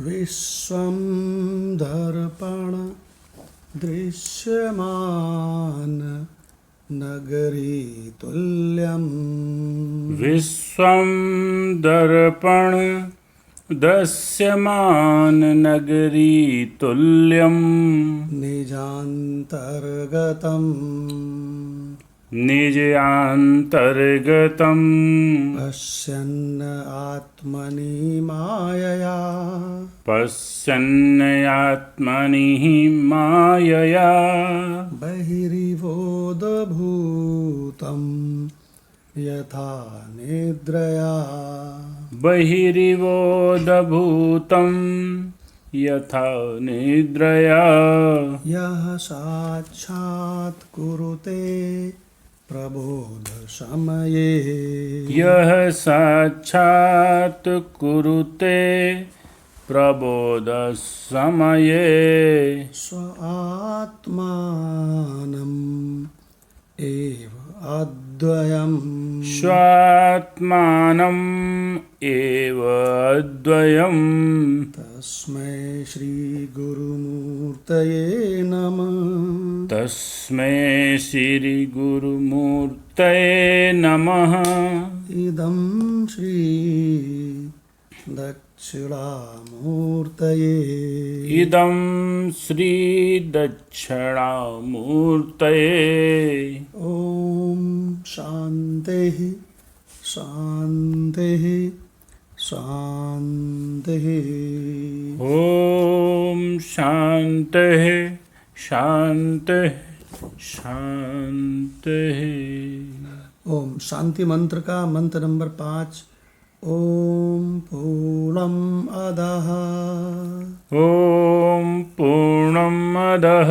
विश्वं दर्पण दृश्यमान नगरीतुल्यम् विश्वं दर्पण दृश्यमान नगरीतुल्यम् निजान्तर्गतम् निजान्तर्गतम् पश्यन् आत्मनि मायया पश्यन्नात्मनि मायया बहिरिवोदभूतं यथा निद्रया बहिरिवोदभूतं यथा निद्रया यः साक्षात् कुरुते प्रबोधसमये यः साक्षात् कुरुते प्रबोधसमये स्व आत्मानम् एव अद्वयम् स्वात्मानम् एव अद्वयम् तस्मै श्रीगुरुमूर्तये नमः तस्मै श्रीगुरुमूर्तये नमः इदं श्री दक्षिणामूर्तये इदं श्रीदक्षिणामूर्तये ॐ शान्तिः शान्तिः शान्तिः ॐ शान्तिः शान्तिः शान्तिः। ओम शांति मंत्र का मंत्र नंबर 5। ओम पूर्णम अदः ॐ पूर्णमदः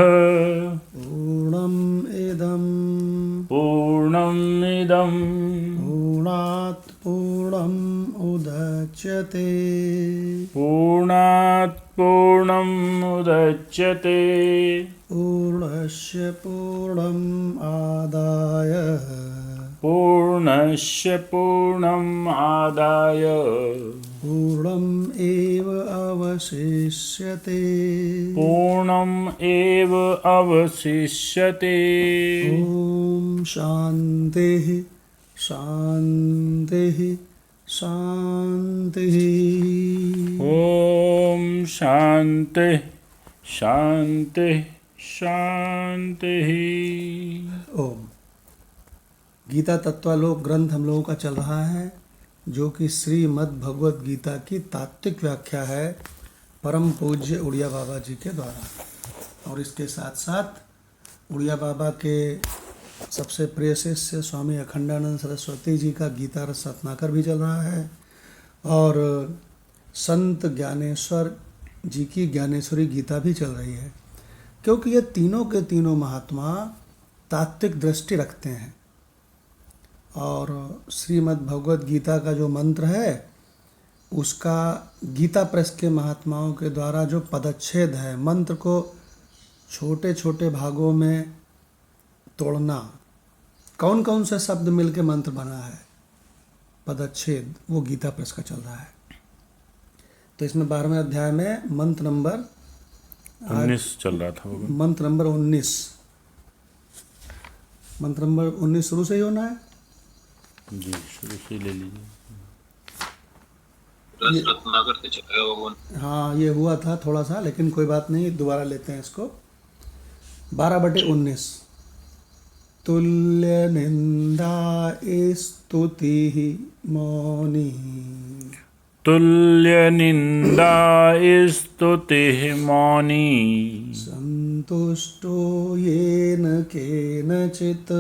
पूर्णम इदं पूर्णमिदं पूर्णात् पूर्णम उदच्यते पूर्णात् पूर्णमुदच्यते पूर्णस्य पूर्णम् आदाय पूर्णस्य पूर्णम् आदाय पूर्णम् एव अवशिष्यते पूर्णम् एव अवशिष्यते। ॐ शान्तिः शान्तिः शान्तिः। ॐ शान्तिः शान्तिः शान्तिः। ओम गीता तत्वालोक ग्रंथ हम लोगों का चल रहा है, जो कि श्रीमद् भगवत गीता की तात्विक व्याख्या है परम पूज्य उड़िया बाबा जी के द्वारा। और इसके साथ साथ उड़िया बाबा के सबसे प्रिय शिष्य स्वामी अखंडानंद सरस्वती जी का गीता रस रत्नाकर भी चल रहा है, और संत ज्ञानेश्वर जी की ज्ञानेश्वरी गीता भी चल रही है, क्योंकि ये तीनों के तीनों महात्मा तात्विक दृष्टि रखते हैं। और श्रीमद् भगवत गीता का जो मंत्र है, उसका गीता प्रेस के महात्माओं के द्वारा जो पदच्छेद है, मंत्र को छोटे छोटे भागों में तोड़ना, कौन कौन से शब्द मिलके मंत्र बना है, पदच्छेद, वो गीता प्रेस का चल रहा है। तो इसमें 12वें अध्याय में मंत्र नंबर 19 चल रहा था वो। मंत्र नंबर 19 मंत्र नंबर 19 शुरू से ही होना है जी, शुरू से ले लीजिए। रत्नाकर से चलेगा वो। हाँ, ये हुआ था थोड़ा सा, लेकिन कोई बात नहीं, दोबारा लेते हैं इसको। 12/19 तुल्य निंदा स्तुति मौनी तुल्य निंदा स्तुतिः मौनी संतुष्टो येन केनचित्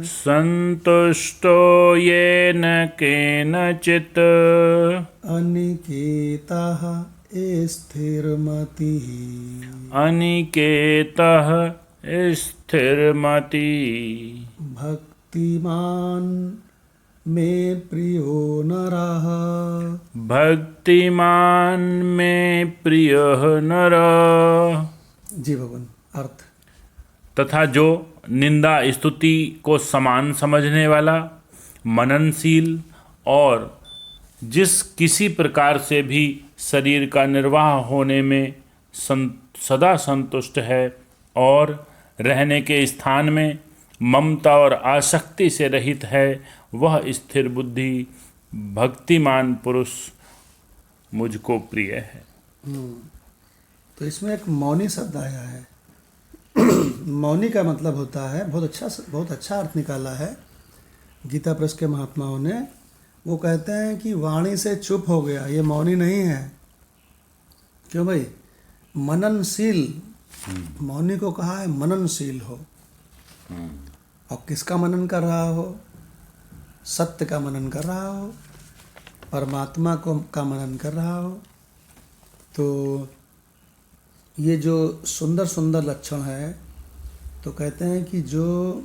संतुष्टो येन केनचित् अनिकेतः स्थिरमतिः अनिकेतः स्थिरमतिः भक्तिमान् मे प्रियो नरः भक्तिमान में प्रियः नरः। जी भगवान। अर्थ तथा जो निंदा स्तुति को समान समझने वाला, मननशील और जिस किसी प्रकार से भी शरीर का निर्वाह होने में सदा संतुष्ट है और रहने के स्थान में ममता और आसक्ति से रहित है, वह स्थिर बुद्धि भक्तिमान पुरुष मुझको प्रिय है। तो इसमें एक मौनी शब्द आया है। मौनी का मतलब होता है, बहुत अच्छा अर्थ निकाला है गीता प्रेस के महात्माओं ने। वो कहते हैं कि वाणी से चुप हो गया, ये मौनी नहीं है। क्यों भाई? मननशील, मौनी को कहा है मननशील हो। और किसका मनन कर रहा हो? सत्य का मनन कर रहा हो, परमात्मा का मनन कर रहा हो। तो ये जो सुंदर सुंदर लक्षण है, तो कहते हैं कि जो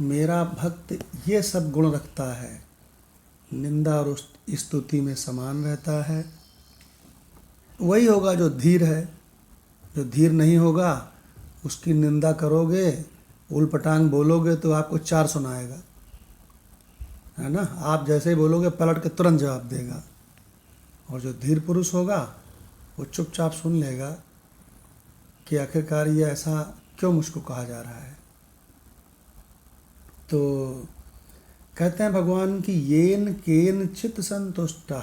मेरा भक्त ये सब गुण रखता है, निंदा और स्तुति में समान रहता है, वही होगा जो धीर है। जो धीर नहीं होगा, उसकी निंदा करोगे, उलपटांग बोलोगे तो आपको चार सुनाएगा, है ना। आप जैसे ही बोलोगे पलट के तुरंत जवाब देगा। और जो धीर पुरुष होगा वो चुपचाप सुन लेगा कि आखिरकार ये ऐसा क्यों मुझको कहा जा रहा है। तो कहते हैं भगवान की येन केन चित्त संतुष्टा,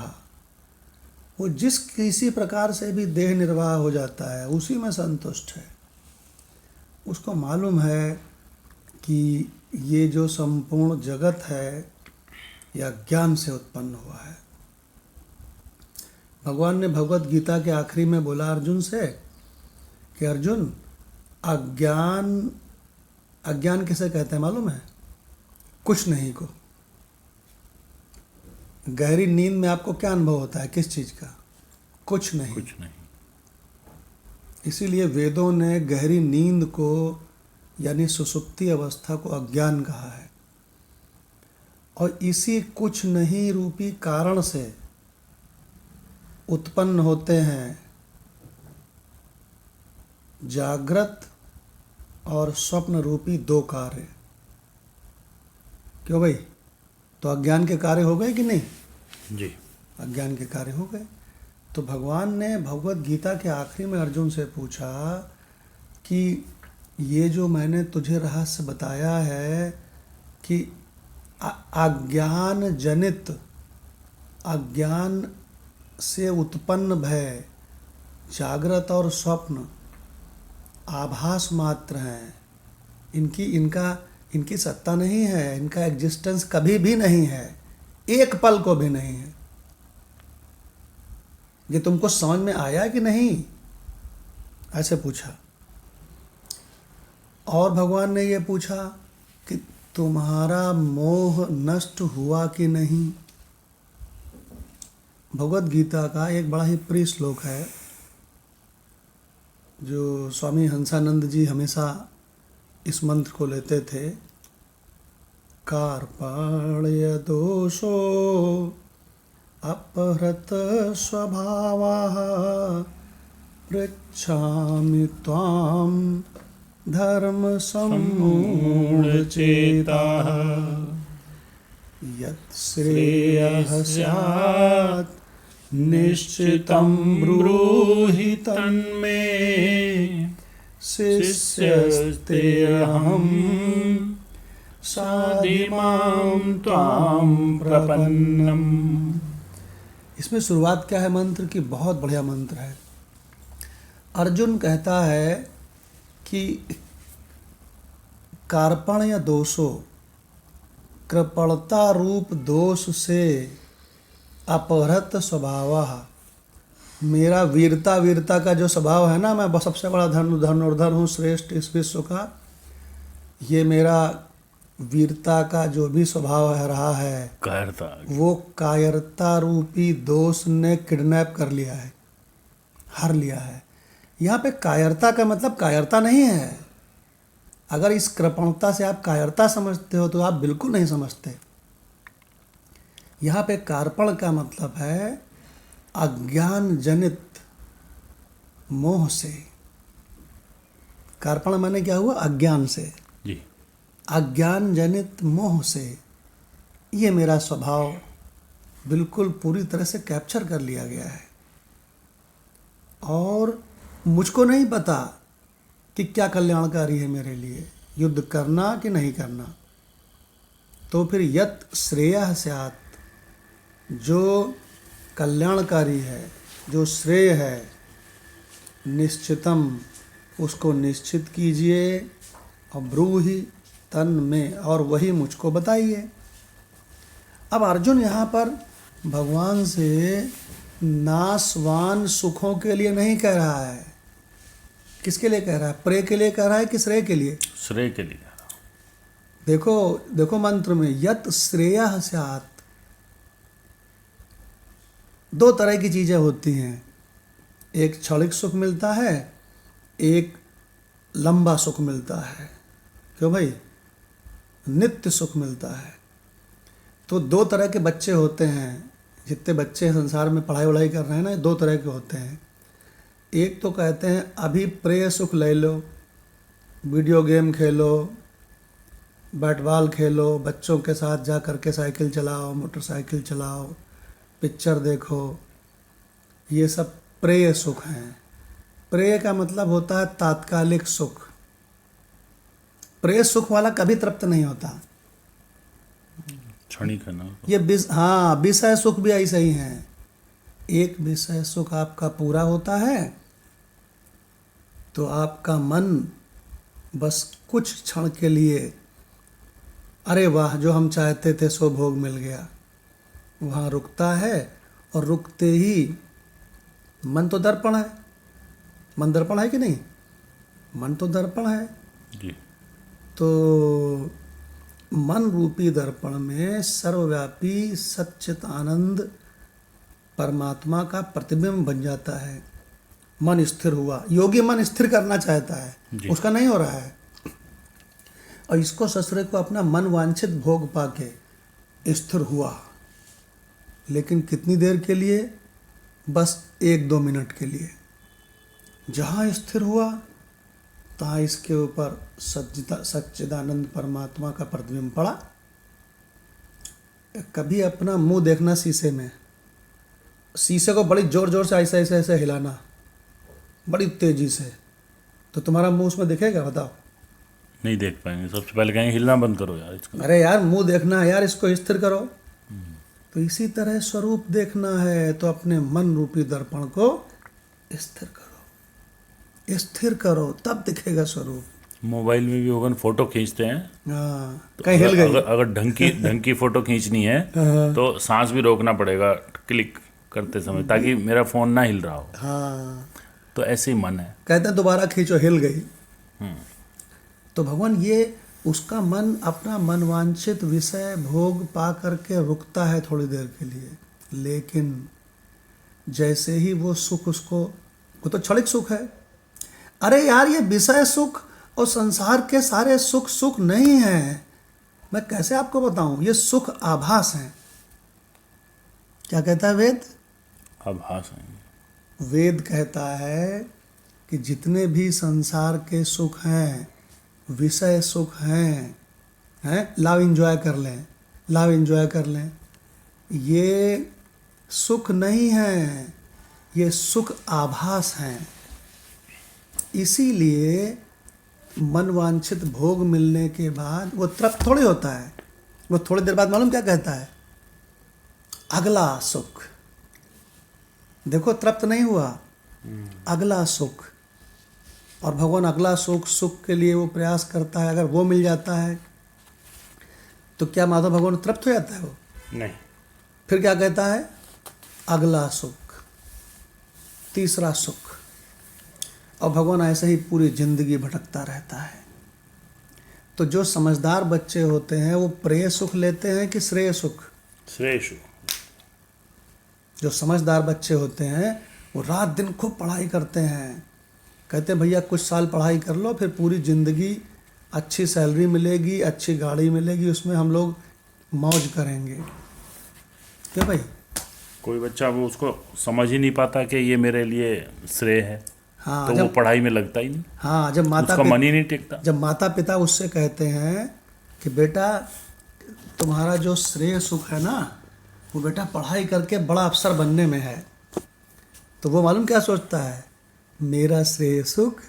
वो जिस किसी प्रकार से भी देह निर्वाह हो जाता है उसी में संतुष्ट है। उसको मालूम है कि ये जो संपूर्ण जगत है यह ज्ञान से उत्पन्न हुआ है। भगवान ने भगवत गीता के आखिरी में बोला अर्जुन से कि अर्जुन, अज्ञान किसे कहते हैं मालूम है? कुछ नहीं को। गहरी नींद में आपको क्या अनुभव होता है? किस चीज का? कुछ नहीं। कुछ नहीं। इसीलिए वेदों ने गहरी नींद को यानी सुसुप्ति अवस्था को अज्ञान कहा है। और इसी कुछ नहीं रूपी कारण से उत्पन्न होते हैं जागृत और स्वप्न रूपी दो कार्य। क्यों भाई? तो अज्ञान के कार्य हो गए कि नहीं? जी, अज्ञान के कार्य हो गए। तो भगवान ने भगवत गीता के आखिरी में अर्जुन से पूछा कि ये जो मैंने तुझे रहस्य बताया है कि अज्ञान जनित, अज्ञान से उत्पन्न भय, जागृत और स्वप्न आभास मात्र हैं। इनकी सत्ता नहीं है, इनका एग्जिस्टेंस कभी भी नहीं है, एक पल को भी नहीं है। ये तुमको समझ में आया कि नहीं? ऐसे पूछा। और भगवान ने ये पूछा कि तुम्हारा मोह नष्ट हुआ कि नहीं। भगवत गीता का एक बड़ा ही प्रिय श्लोक है जो स्वामी हंसानंद जी हमेशा इस मंत्र को लेते थे। कार्पण्य दोषो अपहृत स्वभावः पृच्छामि त्वां धर्म सम्मूढचेताः यत् श्रेयः स्यात् निश्चितं ब्रूहि तन्मे शिष्यस्तेऽहं साधिमां त्वां प्रपन्नम्। इसमें शुरुआत क्या है मंत्र की? बहुत बढ़िया मंत्र है। अर्जुन कहता है कि कार्पण्य दोषो, कृपणता रूप दोष से अपहृत स्वभावः, मेरा वीरता का जो स्वभाव है ना, मैं सबसे बड़ा धनुर्धर हूँ, श्रेष्ठ इस विश्व का, ये मेरा वीरता का जो भी स्वभाव है रहा है, कायरता, वो कायरता रूपी दोष ने किडनैप कर लिया है, हर लिया है। यहाँ पे कायरता का मतलब कायरता नहीं है। अगर इस कृपणता से आप कायरता समझते हो तो आप बिल्कुल नहीं समझते। यहाँ पे कार्पण का मतलब है अज्ञान जनित मोह से। कार्पण माने क्या हुआ? अज्ञान से। जी, अज्ञान जनित मोह से ये मेरा स्वभाव बिल्कुल पूरी तरह से कैप्चर कर लिया गया है। और मुझको नहीं पता कि क्या कल्याणकारी है मेरे लिए, युद्ध करना कि नहीं करना, तो फिर यत श्रेयः स्यात्, जो कल्याणकारी है, जो श्रेय है, निश्चितम, उसको निश्चित कीजिए, और ब्रूहि तन में, और वही मुझको बताइए। अब अर्जुन यहाँ पर भगवान से नाशवान सुखों के लिए नहीं कह रहा है। किसके लिए कह रहा है? प्रेय के लिए कह रहा है कि श्रेय के लिए? श्रेय के लिए। देखो देखो मंत्र में यत श्रेयः स्यात्, दो तरह की चीज़ें होती हैं, एक क्षणिक सुख मिलता है, एक लंबा सुख मिलता है। क्यों भाई? नित्य सुख मिलता है। तो दो तरह के बच्चे होते हैं, जितने बच्चे संसार में पढ़ाई वढ़ाई कर रहे हैं ना, दो तरह के होते हैं। एक तो कहते हैं अभी प्रेय सुख ले लो, वीडियो गेम खेलो, बैट बॉल खेलो, बच्चों के साथ जा कर के साइकिल चलाओ, मोटरसाइकिल चलाओ, पिक्चर देखो, ये सब प्रेय सुख हैं। प्रेय का मतलब होता है तात्कालिक सुख। प्रेय सुख वाला कभी तृप्त नहीं होता। क्षणिक है ना। ये हाँ, विषय सुख भी ऐसे ही हैं। एक विषय सुख आपका पूरा होता है तो आपका मन बस कुछ क्षण के लिए, अरे वाह, जो हम चाहते थे सो भोग मिल गया, वहाँ रुकता है। और रुकते ही मन तो दर्पण है, मन दर्पण है कि नहीं? मन तो दर्पण है। जी। तो मन रूपी दर्पण में सर्वव्यापी सच्चित आनंद परमात्मा का प्रतिबिंब बन जाता है। मन स्थिर हुआ। योगी मन स्थिर करना चाहता है, उसका नहीं हो रहा है, और इसको ससुरे को अपना मन वांछित भोग पाके स्थिर हुआ, लेकिन कितनी देर के लिए? बस 1-2 मिनट के लिए। जहाँ स्थिर हुआ तहाँ इसके ऊपर सच्चिदानंद परमात्मा का प्रतिबिंब पड़ा। कभी अपना मुंह देखना शीशे में, शीशे को बड़ी जोर जोर से ऐसे ऐसे ऐसे हिलाना, बड़ी तेजी से, तो तुम्हारा मुंह उसमें दिखेगा? बताओ। नहीं देख पाएंगे। सबसे पहले कहेंगे हिलना बंद करो यार इसका। अरे यार, मुंह देखना है यार, इसको स्थिर करो। तो इसी तरह स्वरूप देखना है तो अपने मन रूपी दर्पण को स्थिर करो, स्थिर करो, तब दिखेगा स्वरूप। मोबाइल में भी होगा, फोटो खींचते हैं हाँ, तो कहीं हिल गई। अगर ढंग की फोटो खींचनी है तो सांस भी रोकना पड़ेगा क्लिक करते समय, ताकि मेरा फोन ना हिल रहा हो। हाँ, तो ऐसे ही मन है। कहते हैं दोबारा खींचो, हिल गई। तो भगवान ये उसका मन अपना मनवांछित विषय भोग पा करके रुकता है थोड़ी देर के लिए, लेकिन जैसे ही वो सुख उसको, वो तो क्षणिक सुख है। अरे यार, ये विषय सुख और संसार के सारे सुख सुख नहीं है। मैं कैसे आपको बताऊं? ये सुख आभास हैं। क्या कहता है वेद? आभास है। वेद कहता है कि जितने भी संसार के सुख हैं, विषय सुख हैं, लाओ एंजॉय कर लें, लाओ एंजॉय कर लें, ये सुख नहीं है, ये सुख आभास हैं। इसीलिए मनवांछित भोग मिलने के बाद वो तृप्त थोड़ी होता है। वो थोड़ी देर बाद मालूम क्या कहता है? अगला सुख। देखो, तृप्त नहीं हुआ, अगला सुख। और भगवान अगला सुख के लिए वो प्रयास करता है। अगर वो मिल जाता है तो क्या माधव भगवान तृप्त हो जाता है? वो नहीं। फिर क्या कहता है? अगला सुख, तीसरा सुख। और भगवान ऐसे ही पूरी जिंदगी भटकता रहता है। तो जो समझदार बच्चे होते हैं वो प्रेय सुख लेते हैं कि श्रेय सुख? श्रेय सुख। जो समझदार बच्चे होते हैं वो रात दिन खूब पढ़ाई करते हैं, कहते हैं भैया कुछ साल पढ़ाई कर लो, फिर पूरी ज़िंदगी अच्छी सैलरी मिलेगी, अच्छी गाड़ी मिलेगी, उसमें हम लोग मौज करेंगे। क्या भाई? कोई बच्चा वो उसको समझ ही नहीं पाता कि ये मेरे लिए श्रेय है। हाँ, तो वो पढ़ाई में लगता ही नहीं। हाँ, जब उसका मन ही नहीं टिकता। जब माता पिता उससे कहते हैं कि बेटा तुम्हारा जो श्रेय सुख है ना, वो बेटा पढ़ाई करके बड़ा अफसर बनने में है, तो वो मालूम क्या सोचता है? मेरा श्रेय सुख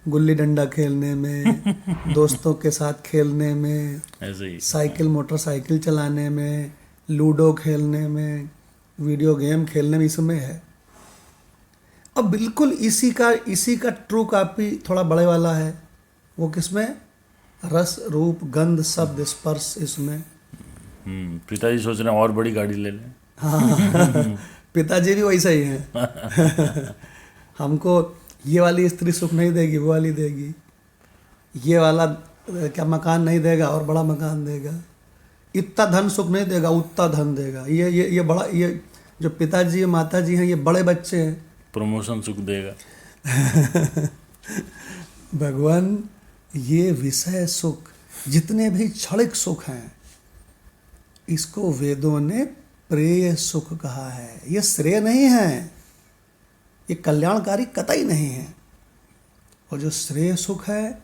गुल्ली डंडा खेलने में, दोस्तों के साथ खेलने में, ऐसे ही। साइकिल मोटरसाइकिल चलाने में, लूडो खेलने में, वीडियो गेम खेलने में, इसमें है। अब बिल्कुल इसी का ट्रू कॉपी थोड़ा बड़े वाला है। वो किसमें? रस रूप गंध शब्द स्पर्श, इसमें। पिताजी सोच रहे हैं और बड़ी गाड़ी ले लें। हाँ पिताजी भी वैसा ही हैं। हमको ये वाली स्त्री सुख नहीं देगी, वो वाली देगी। ये वाला क्या मकान नहीं देगा और बड़ा मकान देगा। इतना धन सुख नहीं देगा, उतना धन देगा। ये बड़ा, ये जो पिताजी माता जी हैं, ये बड़े बच्चे हैं। प्रमोशन सुख देगा। भगवान ये विषय सुख, जितने भी क्षणिक सुख हैं, इसको वेदों ने प्रेय सुख कहा है। ये श्रेय नहीं है, ये कल्याणकारी कतई नहीं है। और जो श्रेय सुख है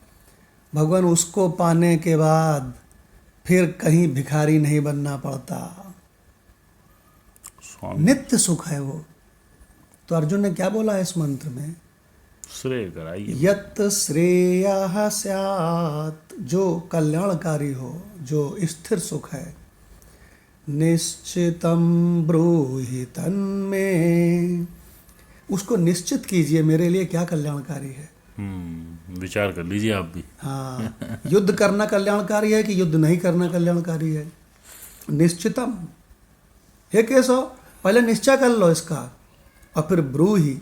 भगवान, उसको पाने के बाद फिर कहीं भिखारी नहीं बनना पड़ता, नित्य सुख है वो। तो अर्जुन ने क्या बोला है इस मंत्र में? श्रेय कराइए। यत श्रेयः स्यात्, जो कल्याणकारी हो, जो स्थिर सुख है, निश्चितम ब्रूहि तन्मे, उसको निश्चित कीजिए मेरे लिए क्या कल्याणकारी है। विचार कर लीजिए आप भी। हाँ, युद्ध करना कल्याणकारी है कि युद्ध नहीं करना कल्याणकारी है? निश्चितम। हे केशव, पहले निश्चय कर लो इसका, और फिर ब्रूहि,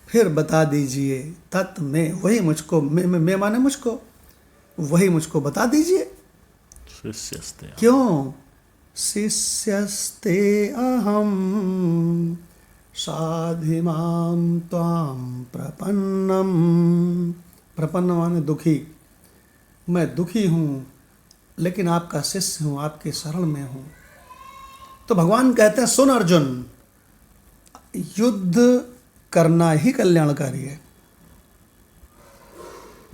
फिर बता दीजिए। तत् में, वही मुझको, मैं माने मुझको, वही मुझको बता दीजिए। शिष्यस्ते। क्यों? शिष्यस्ते अहम साधिमां त्वां प्रपन्नम। प्रपन्न माने दुखी। मैं दुखी हूँ लेकिन आपका शिष्य हूँ, आपके शरण में हूँ। तो भगवान कहते हैं, सुन अर्जुन, युद्ध करना ही कल्याणकारी है।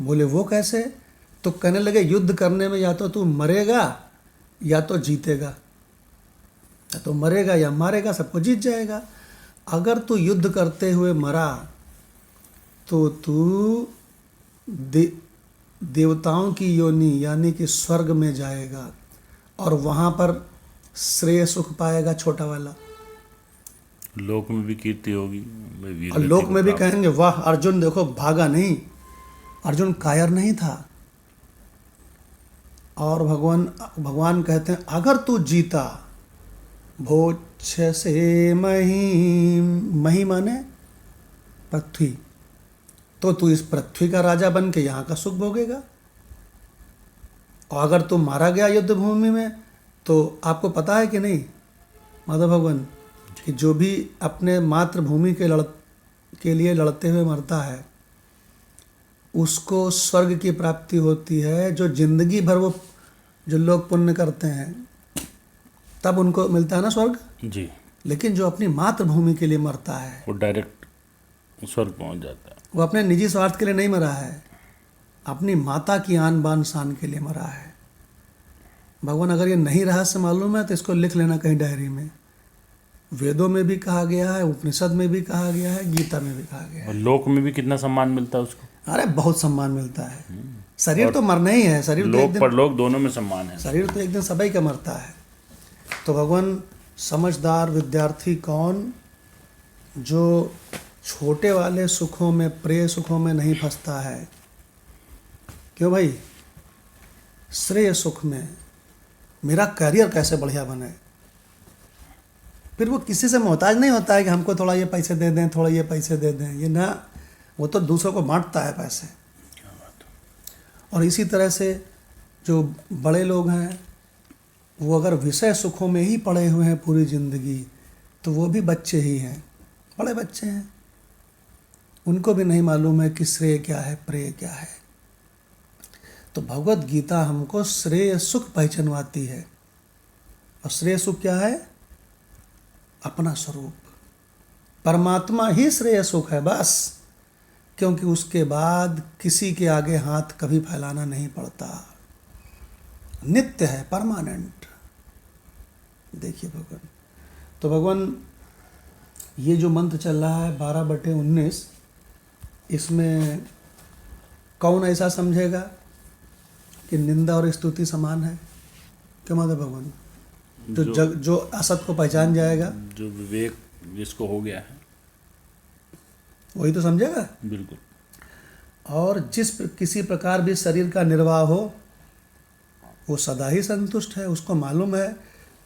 बोले वो कैसे? तो कहने लगे, युद्ध करने में या तो तू मरेगा या तो जीतेगा, या तो मरेगा या मारेगा, सबको जीत जाएगा। अगर तू युद्ध करते हुए मरा तो तू देवताओं की योनि यानी कि स्वर्ग में जाएगा, और वहाँ पर श्रेय सुख पाएगा, छोटा वाला। लोक में भी कीर्ति होगी, और लोक में भी कहेंगे, वाह अर्जुन देखो भागा नहीं, अर्जुन कायर नहीं था। और भगवान कहते हैं, अगर तू जीता, भोक्षसे मही माने पृथ्वी, तो तू इस पृथ्वी का राजा बन के यहाँ का सुख भोगेगा। और अगर तू मारा गया युद्ध भूमि में, तो आपको पता है कि नहीं माधव भगवान, कि जो भी अपने मातृभूमि के लिए लड़ते हुए मरता है, उसको स्वर्ग की प्राप्ति होती है। जो जिंदगी भर वो जो लोग पुण्य करते हैं, तब उनको मिलता है ना स्वर्ग जी। लेकिन जो अपनी मातृभूमि के लिए मरता है, वो डायरेक्ट स्वर्ग पहुंच जाता है। वो अपने निजी स्वार्थ के लिए नहीं मरा है, अपनी माता की आन बान शान के लिए मरा है। भगवान अगर ये नहीं रहस्य मालूम है तो इसको लिख लेना कहीं डायरी में। वेदों में भी कहा गया है, उपनिषद में भी कहा गया है, गीता में भी कहा गया है। और लोक में भी कितना सम्मान मिलता है उसको। अरे बहुत सम्मान मिलता है। शरीर तो मरना ही है, शरीर तो एक लोक पर लोक दोनों में सम्मान है। शरीर तो एक दिन सभी का मरता है। तो भगवान समझदार विद्यार्थी कौन? जो छोटे वाले सुखों में, प्रिय सुखों में नहीं फंसता है। क्यों भाई? श्रेय सुख में मेरा करियर कैसे बढ़िया बने, फिर वो किसी से मोहताज नहीं होता है कि हमको थोड़ा ये पैसे दे दें, थोड़ा ये पैसे दे दें। ये ना, वो तो दूसरों को बांटता है पैसे। और इसी तरह से जो बड़े लोग हैं, वो अगर विषय सुखों में ही पड़े हुए हैं पूरी जिंदगी, तो वो भी बच्चे ही हैं, बड़े बच्चे हैं। उनको भी नहीं मालूम है कि श्रेय क्या है, प्रेय क्या है। तो भगवत गीता हमको श्रेय सुख पहचानवाती है। और श्रेय सुख क्या है? अपना स्वरूप, परमात्मा ही श्रेय सुख है बस। क्योंकि उसके बाद किसी के आगे हाथ कभी फैलाना नहीं पड़ता, नित्य है, परमानेंट। देखिए भगवान, तो भगवान ये जो मंत्र चल रहा है 12/19, इसमें कौन ऐसा समझेगा कि निंदा और स्तुति समान है? क्यों माता भगवान? जो असत को पहचान जाएगा, जो विवेक जिसको हो गया है, वही तो समझेगा। बिल्कुल। और किसी प्रकार भी शरीर का निर्वाह हो, वो सदा ही संतुष्ट है। उसको मालूम है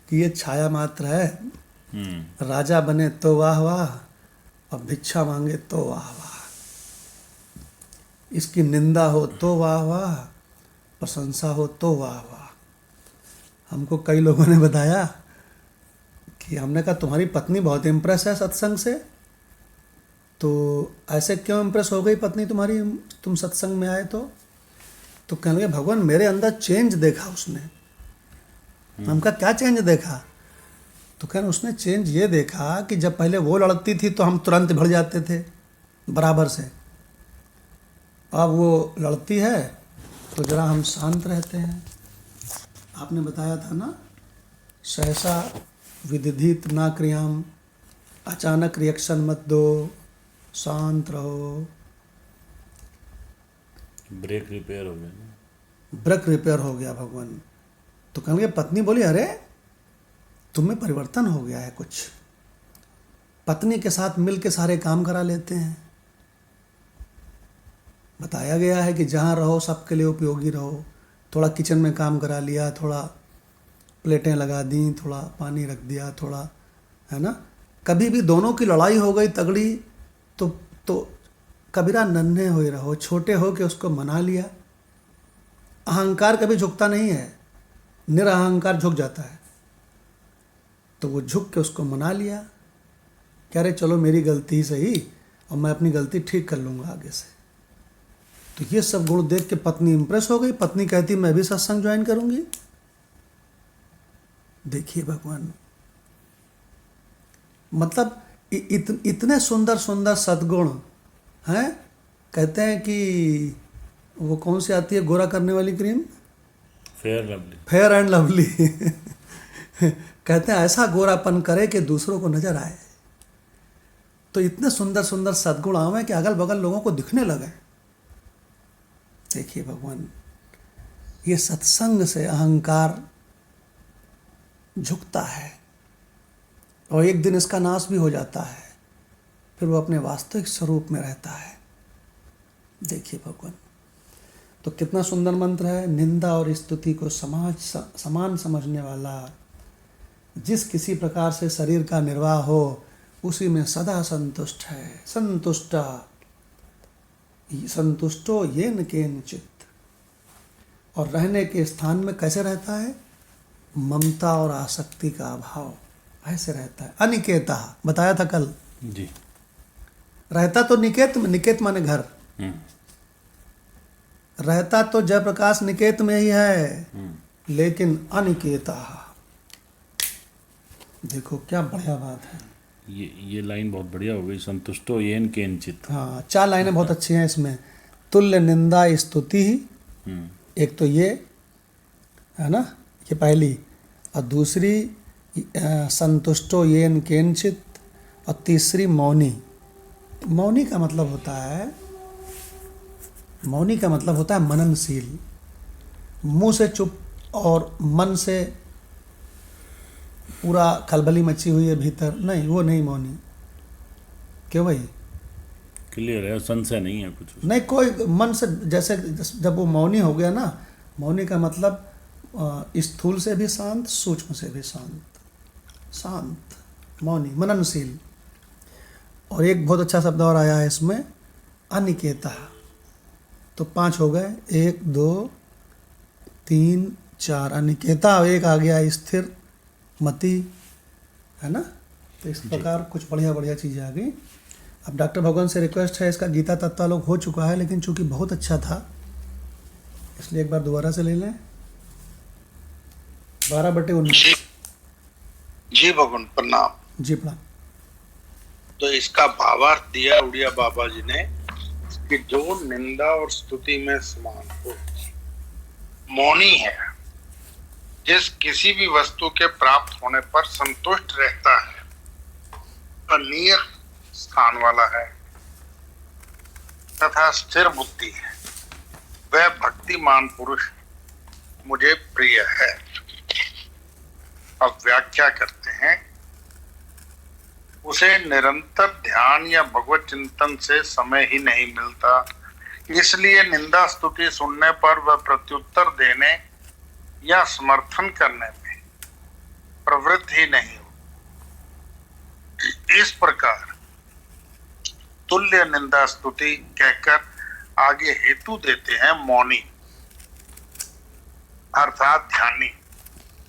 कि ये छाया मात्र है। राजा बने तो वाह वाह, और भिक्षा मांगे तो वाह वाह। इसकी निंदा हो तो वाह वाह, प्रशंसा हो तो वाह वाह। हमको कई लोगों ने बताया कि हमने कहा तुम्हारी पत्नी बहुत इम्प्रेस है सत्संग से, तो ऐसे क्यों इम्प्रेस हो गई पत्नी तुम्हारी, तुम सत्संग में आए तो कहने लगे भगवान मेरे अंदर चेंज देखा उसने। हम कहा क्या चेंज देखा? तो कहने उसने चेंज ये देखा कि जब पहले वो लड़ती थी तो हम तुरंत भड़ जाते थे बराबर से, अब वो लड़ती है तो जरा हम शांत रहते हैं। आपने बताया था ना, सहसा विदिधित ना क्रियाम, अचानक रिएक्शन मत दो, शांत रहो। ब्रेक रिपेयर हो गया ना, ब्रेक रिपेयर हो गया भगवान। तो कहने लगे, पत्नी बोली अरे तुम में परिवर्तन हो गया है कुछ। पत्नी के साथ मिल के सारे काम करा लेते हैं। बताया गया है कि जहाँ रहो सबके लिए उपयोगी रहो। थोड़ा किचन में काम करा लिया, थोड़ा प्लेटें लगा दी, थोड़ा पानी रख दिया, थोड़ा, है ना। कभी भी दोनों की लड़ाई हो गई तगड़ी तो कबीरा नन्हे हुए रहो, छोटे हो के उसको मना लिया। अहंकार कभी झुकता नहीं है, निरअहंकार झुक जाता है। तो वो झुक के उसको मना लिया, कह रहे चलो मेरी गलती ही सही, और मैं अपनी गलती ठीक कर लूँगा आगे से। तो ये सब गुण देख के पत्नी इंप्रेस हो गई। पत्नी कहती मैं भी सत्संग ज्वाइन करूँगी। देखिए भगवान, मतलब इतने सुंदर सुंदर सद्गुण हैं। कहते हैं कि वो कौन सी आती है गोरा करने वाली क्रीम, फेयर एंड लवली कहते हैं ऐसा गोरापन करे कि दूसरों को नजर आए। तो इतने सुंदर सुंदर सद्गुण आवे कि अगल बगल लोगों को दिखने लगे। देखिए भगवान, ये सत्संग से अहंकार झुकता है और एक दिन इसका नाश भी हो जाता है, फिर वो अपने वास्तविक स्वरूप में रहता है। देखिए भगवान, तो कितना सुंदर मंत्र है। निंदा और स्तुति को समान समझने वाला, जिस किसी प्रकार से शरीर का निर्वाह हो उसी में सदा संतुष्ट है। संतुष्टो येन केनचित, और रहने के स्थान में कैसे रहता है? ममता और आसक्ति का अभाव, ऐसे रहता है। अनिकेता बताया था कल जी। रहता तो निकेत माने घर, रहता तो जयप्रकाश निकेत में ही है, लेकिन अनिकेता, देखो क्या बढ़िया बात है। ये लाइन बहुत बढ़िया हो गई, संतुष्टो येन केनचित। हाँ, 4 लाइनें बहुत अच्छी हैं इसमें। तुल्य निंदा स्तुति ही, एक तो ये है ना, ये पहली, और दूसरी संतुष्टो येन केनचित, और तीसरी मौनी। मौनी का मतलब होता है मननशील। मुंह से चुप और मन से पूरा खलबली मची हुई है भीतर, नहीं, वो नहीं मौनी। क्यों भाई? क्लियर है, संशय नहीं है कुछ नहीं, कोई मन से, जैसे जब वो मौनी हो गया ना, मौनी का मतलब स्थूल से भी शांत, सूक्ष्म से भी शांत, मौनी, मननशील। और एक बहुत अच्छा शब्द और आया है इसमें, अनिकेता। तो 5 हो गए, 1 2 3 4। अनिकेता, एक आ गया स्थिर मति, है ना। तो इस प्रकार कुछ बढ़िया बढ़िया चीज़ें आ गई। अब डॉक्टर भगवान से रिक्वेस्ट है, इसका गीता तत्वालोक हो चुका है, लेकिन चूंकि बहुत अच्छा था इसलिए एक बार दोबारा से ले लें। 12/19। जी भगवान प्रणाम। जी प्रणाम। तो इसका भावार्थ दिया उड़िया बाबा जी ने कि जो निंदा और स्तुति में समान हो, मौनी है, जिस किसी भी वस्तु के प्राप्त होने पर संतुष्ट रहता है, अनियत स्थान वाला है, तथा स्थिर बुद्धि है, वह भक्तिमान पुरुष मुझे प्रिय है। अब व्याख्या करते हैं। उसे निरंतर ध्यान या भगवत चिंतन से समय ही नहीं मिलता, इसलिए निंदा स्तुति सुनने पर वह प्रत्युत्तर देने या समर्थन करने में प्रवृत्त ही नहीं हो। इस प्रकार तुल्य निंदा स्तुति कहकर आगे हेतु देते हैं मौनी अर्थात ध्यानी,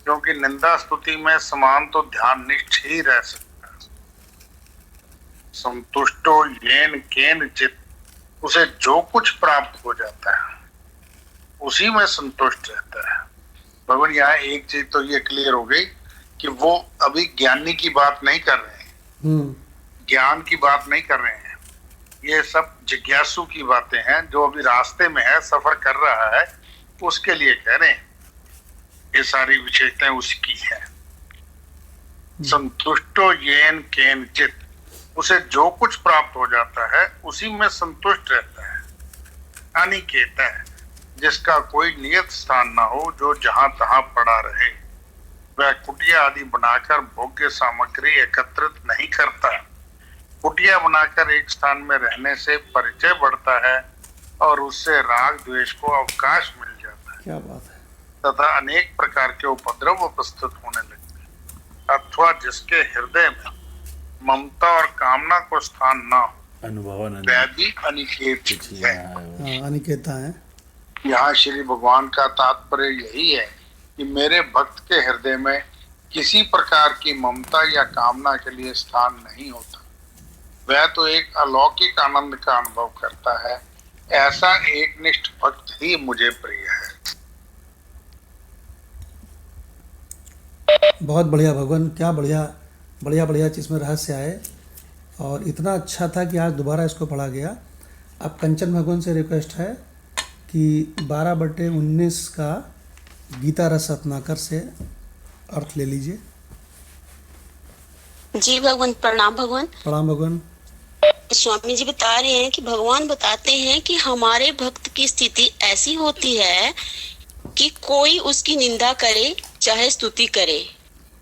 क्योंकि निंदा स्तुति में समान तो ध्यान निष्ठ ही रह सकता है। संतुष्टो येन केन चित, उसे जो कुछ प्राप्त हो जाता है उसी में संतुष्ट रहता है। भगवान यहाँ एक चीज तो ये क्लियर हो गई कि वो अभी ज्ञानी की बात नहीं कर रहे हैं, ज्ञान की बात नहीं कर रहे हैं, ये सब जिज्ञासु की बातें हैं। जो अभी रास्ते में है, सफर कर रहा है, उसके लिए कह रहे हैं। ये सारी विशेषताएं उसकी है। संतुष्टो येन केन चित, उसे जो कुछ प्राप्त हो जाता है उसी में संतुष्ट रहता है। अनिकेत है, जिसका कोई नियत स्थान न हो, जो जहां तहां पड़ा रहे। वह कुटिया आदि बनाकर भोग्य सामग्री एकत्रित नहीं करता। कुटिया बनाकर एक स्थान में रहने से परिचय बढ़ता है और उससे राग द्वेष को अवकाश मिल जाता है। क्या बात है। तथा अनेक प्रकार के उपद्रव उपस्थित होने लगते हैं। अथवा जिसके हृदय में ममता और कामना को स्थान न हो, अनुभव वह भी अनिकेत है। अनिकेता है। यहाँ श्री भगवान का तात्पर्य यही है कि मेरे भक्त के हृदय में किसी प्रकार की ममता या कामना के लिए स्थान नहीं होता। वह तो एक अलौकिक आनंद का अनुभव करता है। ऐसा एक निष्ठ भक्त ही मुझे प्रिय है। बहुत बढ़िया भगवान, क्या बढ़िया बढ़िया बढ़िया चीज़ में रहस्य आए, और इतना अच्छा था कि आज दोबारा इसको पढ़ा गया। अब कंचन भगवान से रिक्वेस्ट है कि 12/19 का गीता रस रत्नाकर से अर्थ ले लीजिए। जी भगवान, प्रणाम भगवान। प्रणाम भगवान। स्वामी जी बता रहे हैं कि भगवान बताते हैं कि हमारे भक्त की स्थिति ऐसी होती है कि कोई उसकी निंदा करे चाहे स्तुति करे,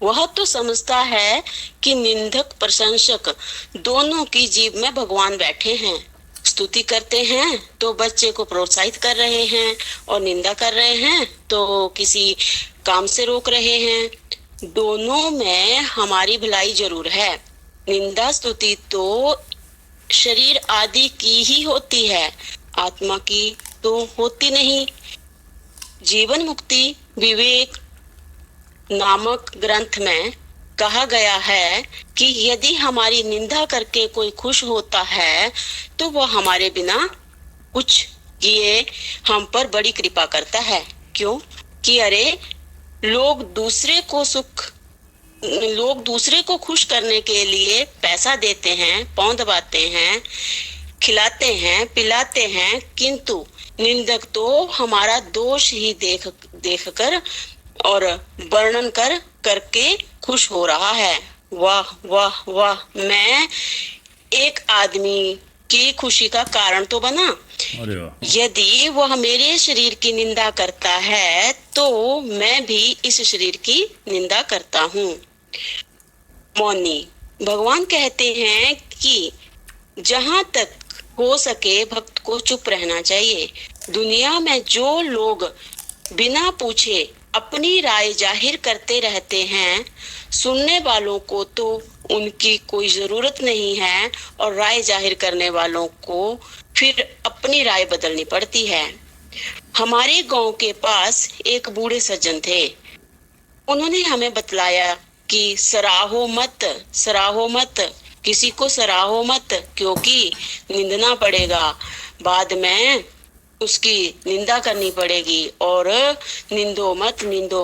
वह तो समझता है कि निंदक प्रशंसक दोनों की जीभ में भगवान बैठे हैं। स्तुति करते हैं तो बच्चे को प्रोत्साहित कर रहे हैं, और निंदा कर रहे हैं तो किसी काम से रोक रहे हैं। दोनों में हमारी भलाई जरूर है। निंदा स्तुति तो शरीर आदि की ही होती है, आत्मा की तो होती नहीं। जीवन मुक्ति विवेक नामक ग्रंथ में कहा गया है कि यदि हमारी निंदा करके कोई खुश होता है तो वह हमारे बिना कुछ किए हम पर बड़ी कृपा करता है। क्यों कि अरे लोग दूसरे को खुश करने के लिए पैसा देते हैं, पांव दबाते हैं, खिलाते हैं, पिलाते हैं, किंतु निंदक तो हमारा दोष ही देख कर और वर्णन करके खुश हो रहा है। वाह वाह वाह, मैं एक आदमी की खुशी का कारण तो बना। यदि वह मेरे शरीर की निंदा करता है तो मैं भी इस शरीर की निंदा करता हूँ। मौनी भगवान कहते हैं कि जहां तक हो सके भक्त को चुप रहना चाहिए। दुनिया में जो लोग बिना पूछे अपनी राय जाहिर करते रहते हैं, सुनने वालों को तो उनकी कोई जरूरत नहीं है, और राय जाहिर करने वालों को फिर अपनी राय बदलनी पड़ती है। हमारे गांव के पास एक बूढ़े सज्जन थे। उन्होंने हमें बतलाया कि सराहो मत, किसी को सराहो मत, क्योंकि निंदना पड़ेगा, बाद में उसकी निंदा करनी पड़ेगी। और निंदो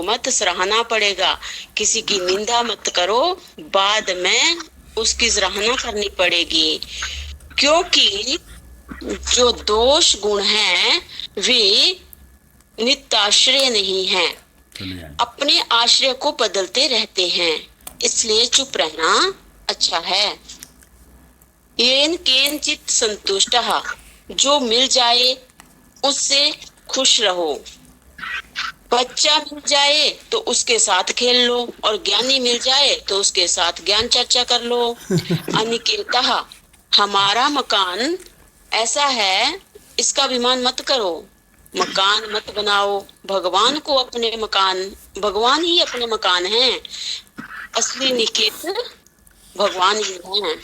मत, सराहना पड़ेगा। किसी की निंदा मत करो, बाद में उसकी सराहना करनी पड़ेगी, क्योंकि जो दोष गुण हैं वे नित्याश्रय नहीं हैं, अपने आश्रय को बदलते रहते हैं। इसलिए चुप रहना अच्छा है। येन केनचित् संतुष्टः जो मिल जाए उससे खुश रहो। बच्चा मिल जाए तो उसके साथ खेल लो, और ज्ञानी मिल जाए तो उसके साथ ज्ञान चर्चा कर लो। अनिकेतः, हमारा मकान ऐसा है, इसका अभिमान मत करो। मकान मत बनाओ, भगवान ही अपने मकान हैं। असली निकेत भगवान ही हैं।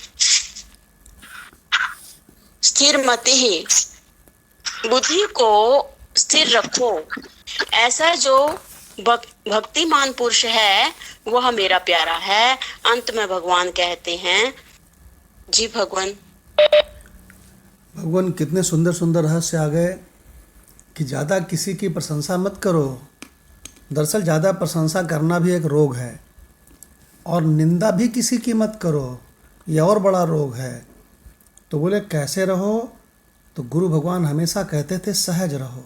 स्थिर मति ही, बुद्धि को स्थिर रखो। ऐसा जो भक्तिमान पुरुष है वह मेरा प्यारा है। अंत में भगवान कहते हैं, जी भगवान। भगवान कितने सुंदर सुंदर रहस्य आ गए कि ज़्यादा किसी की प्रशंसा मत करो। दरअसल ज़्यादा प्रशंसा करना भी एक रोग है, और निंदा भी किसी की मत करो, यह और बड़ा रोग है। तो बोले कैसे रहो? तो गुरु भगवान हमेशा कहते थे सहज रहो।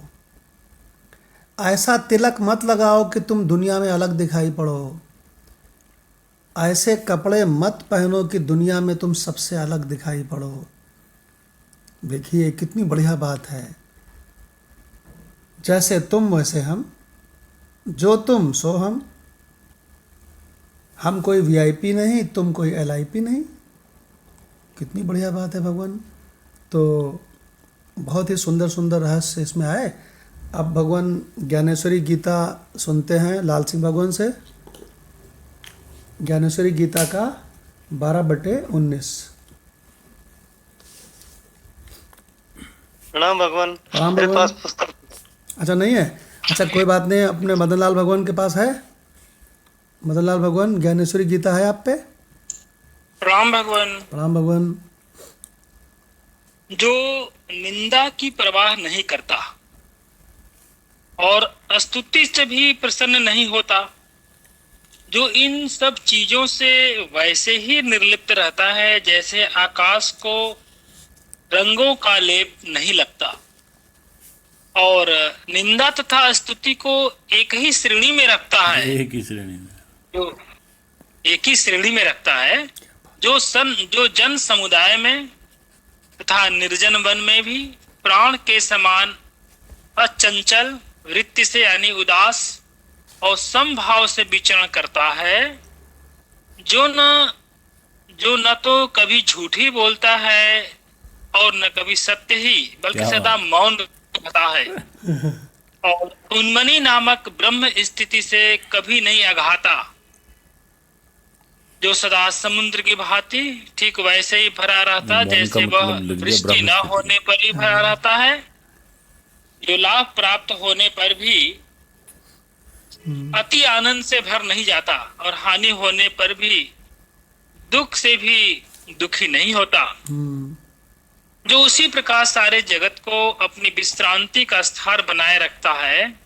ऐसा तिलक मत लगाओ कि तुम दुनिया में अलग दिखाई पड़ो। ऐसे कपड़े मत पहनो कि दुनिया में तुम सबसे अलग दिखाई पड़ो। देखिए कितनी बढ़िया बात है। जैसे तुम वैसे हम, जो तुम सो हम कोई वीआईपी नहीं, तुम कोई एलआईपी नहीं। कितनी बढ़िया बात है भगवान। तो बहुत ही सुंदर सुंदर रहस्य इसमें आए। अब भगवान ज्ञानेश्वरी गीता सुनते हैं लाल सिंह भगवान से। ज्ञानेश्वरी गीता का 12/19। प्रणाम भगवान। प्रणाम मेरे भगवान। पास पुस्तक अच्छा नहीं है? अच्छा कोई बात नहीं, अपने मदन लाल भगवान के पास है। मदन लाल भगवान, ज्ञानेश्वरी गीता है आप पे? राम भगवान। प्रणाम भगवान। जो निंदा की परवाह नहीं करता और स्तुति से भी प्रसन्न नहीं होता, जो इन सब चीजों से वैसे ही निर्लिप्त रहता है जैसे आकाश को रंगों का लेप नहीं लगता, और निंदा तथा स्तुति को एक ही श्रेणी में रखता है, एक ही श्रेणी में, जो एक ही श्रेणी में रखता है, जो जन समुदाय में तथा निर्जन वन में भी प्राण के समान अचंचल वृत्ति से यानी उदास और समभाव से विचरण करता है, जो न तो कभी झूठ ही बोलता है और न कभी सत्य ही, बल्कि सदा मौन रहता है, और उन्मनी नामक ब्रह्म स्थिति से कभी नहीं अघाता, जो सदा समुद्र की भांति ठीक वैसे ही भरा रहता जैसे वह वृष्टि न होने पर ही भरा रहता है, जो लाभ प्राप्त होने पर भी अति आनंद से भर नहीं जाता और हानि होने पर भी दुख से भी दुखी नहीं होता, जो उसी प्रकार सारे जगत को अपनी विश्रांति का स्थान बनाए रखता है,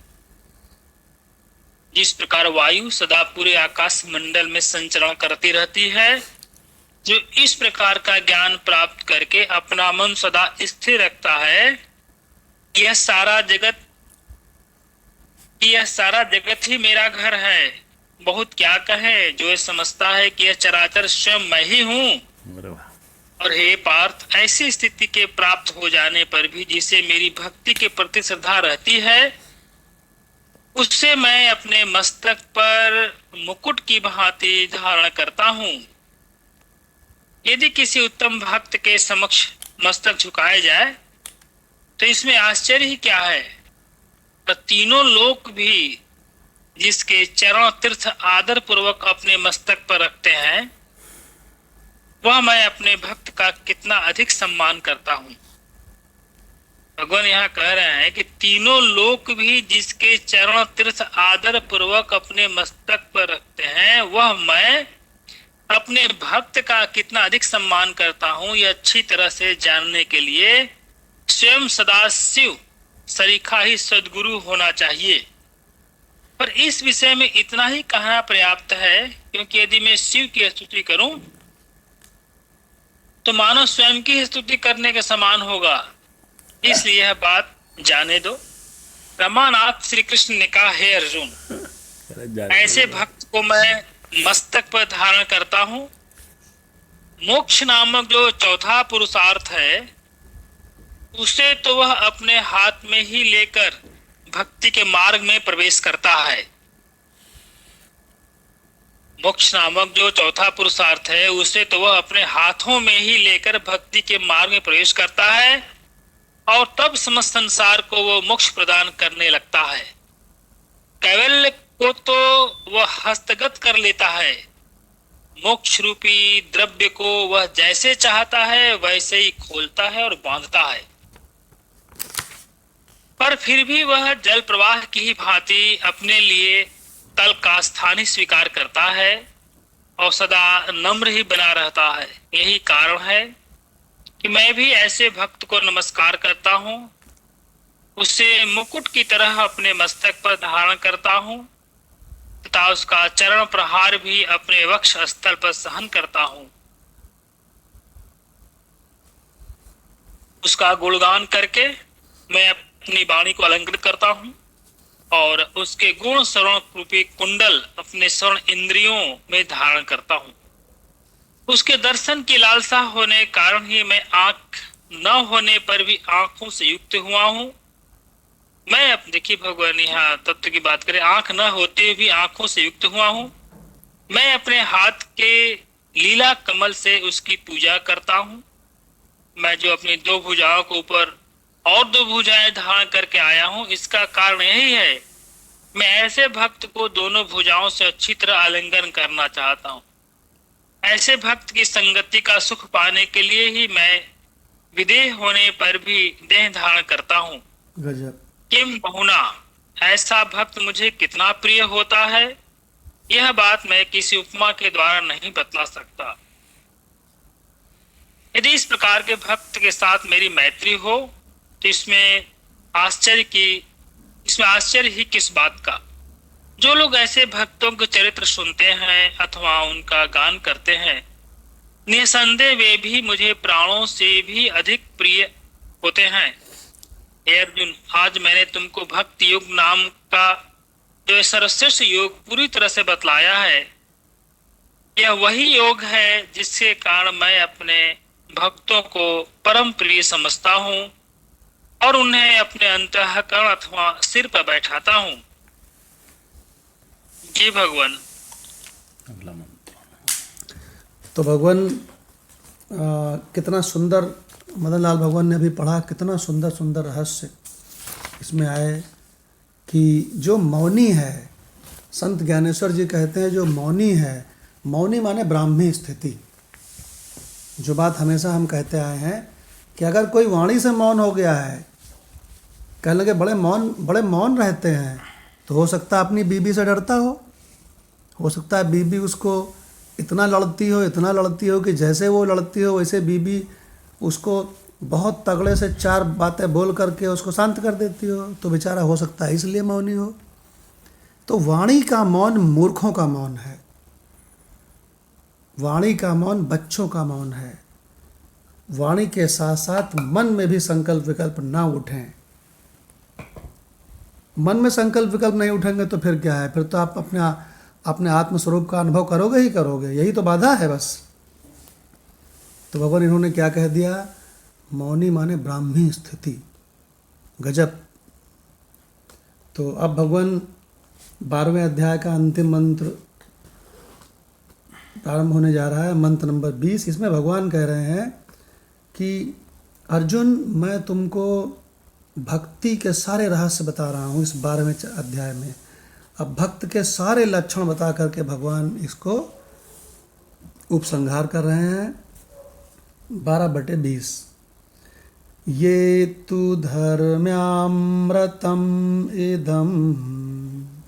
जिस प्रकार वायु सदा पूरे आकाश मंडल में संचरण करती रहती है, जो इस प्रकार का ज्ञान प्राप्त करके अपना मन सदा स्थिर रखता है। यह सारा जगत ही मेरा घर है। बहुत क्या कहे जो ये समझता है कि यह चराचर स्वयं मैं ही हूँ। और हे पार्थ, ऐसी स्थिति के प्राप्त हो जाने पर भी जिसे मेरी भक्ति के प्रति श्रद्धा रहती है, उससे मैं अपने मस्तक पर मुकुट की भांति धारण करता हूँ। यदि किसी उत्तम भक्त के समक्ष मस्तक झुकाया जाए तो इसमें आश्चर्य ही क्या है। पर तीनों लोक भी जिसके चरण तीर्थ आदर पूर्वक अपने मस्तक पर रखते हैं, वह मैं अपने भक्त का कितना अधिक सम्मान करता हूँ। भगवान यहाँ कह रहे हैं कि तीनों लोक भी जिसके चरण तीर्थ आदर पूर्वक अपने मस्तक पर रखते हैं, वह मैं अपने भक्त का कितना अधिक सम्मान करता हूँ। यह अच्छी तरह से जानने के लिए स्वयं सदाशिव सरीखा ही सद्गुरु होना चाहिए। पर इस विषय में इतना ही कहना पर्याप्त है, क्योंकि यदि मैं शिव की स्तुति करूं तो मानो स्वयं की स्तुति करने के समान होगा। इसलिए यह बात जाने दो। रमानाथ श्री कृष्ण ने कहा, हे अर्जुन, ऐसे भक्त को मैं मस्तक पर धारण करता हूँ। मोक्ष नामक जो चौथा पुरुषार्थ है, उसे तो वह अपने हाथ में ही लेकर भक्ति के मार्ग में प्रवेश करता है। मोक्ष नामक जो चौथा पुरुषार्थ है, उसे तो वह अपने हाथों में ही लेकर भक्ति के मार्ग में प्रवेश करता है और तब समस्त संसार को वो मोक्ष प्रदान करने लगता है। कैवल्य को तो वह हस्तगत कर लेता है, मोक्ष रूपी द्रव्य को वह जैसे चाहता है वैसे ही खोलता है और बांधता है। पर फिर भी वह जल प्रवाह की ही भांति अपने लिए तल का स्थान ही स्वीकार करता है और सदा नम्र ही बना रहता है। यही कारण है कि मैं भी ऐसे भक्त को नमस्कार करता हूँ, उसे मुकुट की तरह अपने मस्तक पर धारण करता हूँ तथा उसका चरण प्रहार भी अपने वक्ष स्थल पर सहन करता हूँ। उसका गुणगान करके मैं अपनी वाणी को अलंकृत करता हूँ और उसके गुण श्रवण रूपी कुंडल अपने श्रवण इंद्रियों में धारण करता हूँ। उसके दर्शन की लालसा होने कारण ही मैं आंख न होने पर भी आंखों से युक्त हुआ हूँ। मैं अब देखिए भगवान यहाँ तत्व की बात करें, आंख न होते हुए भी आंखों से युक्त हुआ हूँ। मैं अपने हाथ के लीला कमल से उसकी पूजा करता हूँ। मैं जो अपनी दो भुजाओं के ऊपर और दो भुजाएं धारण करके आया हूँ, इसका कारण यही है, मैं ऐसे भक्त को दोनों भुजाओं से अच्छी तरह आलिंगन करना चाहता हूँ। ऐसे भक्त की संगति का सुख पाने के लिए ही मैं विदेह होने पर भी देह धारण करता हूँ। गजब। किम बहुना, ऐसा भक्त मुझे कितना प्रिय होता है, यह बात मैं किसी उपमा के द्वारा नहीं बतला सकता। यदि इस प्रकार के भक्त के साथ मेरी मैत्री हो तो इसमें आश्चर्य ही किस बात का। जो लोग ऐसे भक्तों के चरित्र सुनते हैं अथवा उनका गान करते हैं, निसंदेह वे भी मुझे प्राणों से भी अधिक प्रिय होते हैं। हे अर्जुन, आज मैंने तुमको भक्ति योग नाम का जो सर्वश्रेष्ठ योग पूरी तरह से बतलाया है, यह वही योग है जिसके कारण मैं अपने भक्तों को परम प्रिय समझता हूँ और उन्हें अपने अंतःकरण अथवा सिर पर बैठाता हूँ। जी भगवान। तो भगवान कितना सुंदर, मदन लाल भगवान ने अभी पढ़ा, कितना सुंदर सुंदर रहस्य इसमें आए कि जो मौनी है, संत ज्ञानेश्वर जी कहते हैं जो मौनी है, मौनी माने ब्राह्मी स्थिति। जो बात हमेशा हम कहते आए हैं कि अगर कोई वाणी से मौन हो गया है, कहने लगे बड़े मौन रहते हैं, तो हो सकता है अपनी बीबी से डरता हो सकता है बीबी उसको इतना लड़ती हो कि जैसे वो लड़ती हो वैसे बीबी उसको बहुत तगड़े से चार बातें बोल करके उसको शांत कर देती हो, तो बेचारा हो सकता है इसलिए मौनी हो। तो वाणी का मौन मूर्खों का मौन है, वाणी का मौन बच्चों का मौन है। वाणी के साथ साथ मन में भी संकल्प विकल्प ना उठें। मन में संकल्प विकल्प नहीं उठेंगे तो फिर क्या है, फिर तो आप अपने आत्मस्वरूप का अनुभव करोगे ही करोगे, यही तो बाधा है बस। तो भगवान इन्होंने क्या कह दिया, मौनी माने ब्राह्मी स्थिति। गजब। तो अब भगवान 12वें अध्याय का अंतिम मंत्र प्रारंभ होने जा रहा है, मंत्र नंबर 20। इसमें भगवान कह रहे हैं कि अर्जुन, मैं तुमको भक्ति के सारे रहस्य बता रहा हूँ इस 12वें अध्याय में। अब भक्त के सारे लक्षण बता करके भगवान इसको उपसंहार कर रहे हैं। 12/20 ये तु धर्म्यामृतम् इदम्,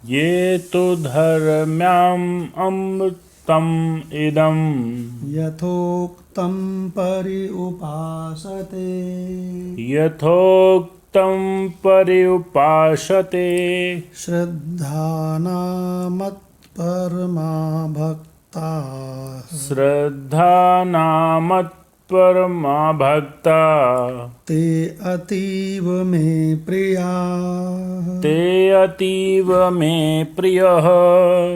ये तो धर्म्याम अमृतम इदम, यथोक्तं पर्युपासते, यथोक्तं पर्युपासते, श्रद्धानामत्परमा भक्ताः, श्रद्धानामत्परमा भक्ता, ते अतीव मे प्रियाः। ते अतीव मे प्रियः।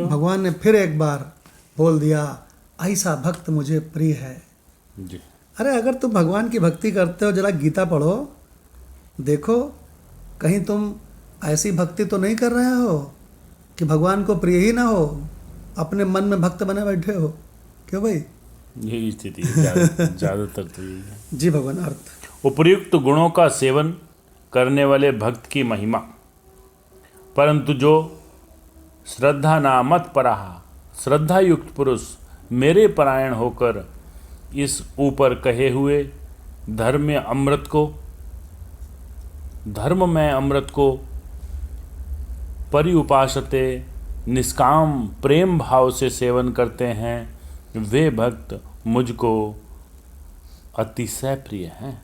भगवान ने फिर एक बार बोल दिया, ऐसा भक्त मुझे प्रिय है। जी। अरे अगर तुम भगवान की भक्ति करते हो, जरा गीता पढ़ो, देखो कहीं तुम ऐसी भक्ति तो नहीं कर रहे हो कि भगवान को प्रिय ही ना हो, अपने मन में भक्त बने बैठे हो। क्यों भाई? यही स्थिति है ज़्यादातर तो यही है। जी भगवान। अर्थ उपर्युक्त गुणों का सेवन करने वाले भक्त की महिमा, परंतु जो श्रद्धा नामत पराहा, श्रद्धा युक्त पुरुष मेरे परायण होकर इस ऊपर कहे हुए धर्म में अमृत को परिउपासते निष्काम प्रेम भाव से सेवन करते हैं, वे भक्त मुझको अतिशय प्रिय हैं।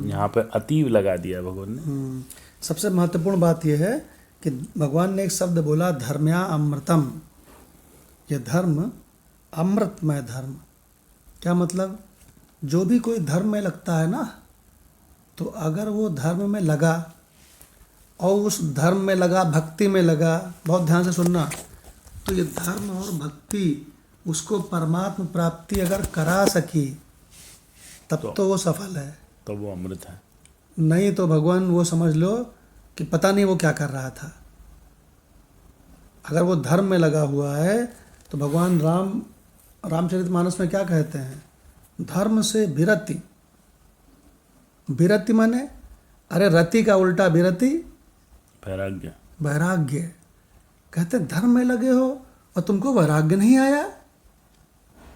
यहाँ पर अतीव लगा दिया भगवान ने। सबसे महत्वपूर्ण बात यह है कि भगवान ने एक शब्द बोला, धर्म्या अमृतम। ये धर्म अमृतमय धर्म। क्या मतलब? जो भी कोई धर्म में लगता है ना, तो अगर वो धर्म में लगा और उस धर्म में लगा, भक्ति में लगा, बहुत ध्यान से सुनना, तो ये धर्म और भक्ति उसको परमात्मा प्राप्ति अगर करा सकी तब तो वो सफल है, तो वो अमृत है। नहीं तो भगवान वो समझ लो कि पता नहीं वो क्या कर रहा था। अगर वो धर्म में लगा हुआ है तो भगवान रामचरितमानस में क्या कहते हैं? धर्म से विरति। विरति माने, अरे रति का उल्टा विरति, वैराग्य। वैराग्य। कहते हैं धर्म में लगे हो और तुमको वैराग्य नहीं आया,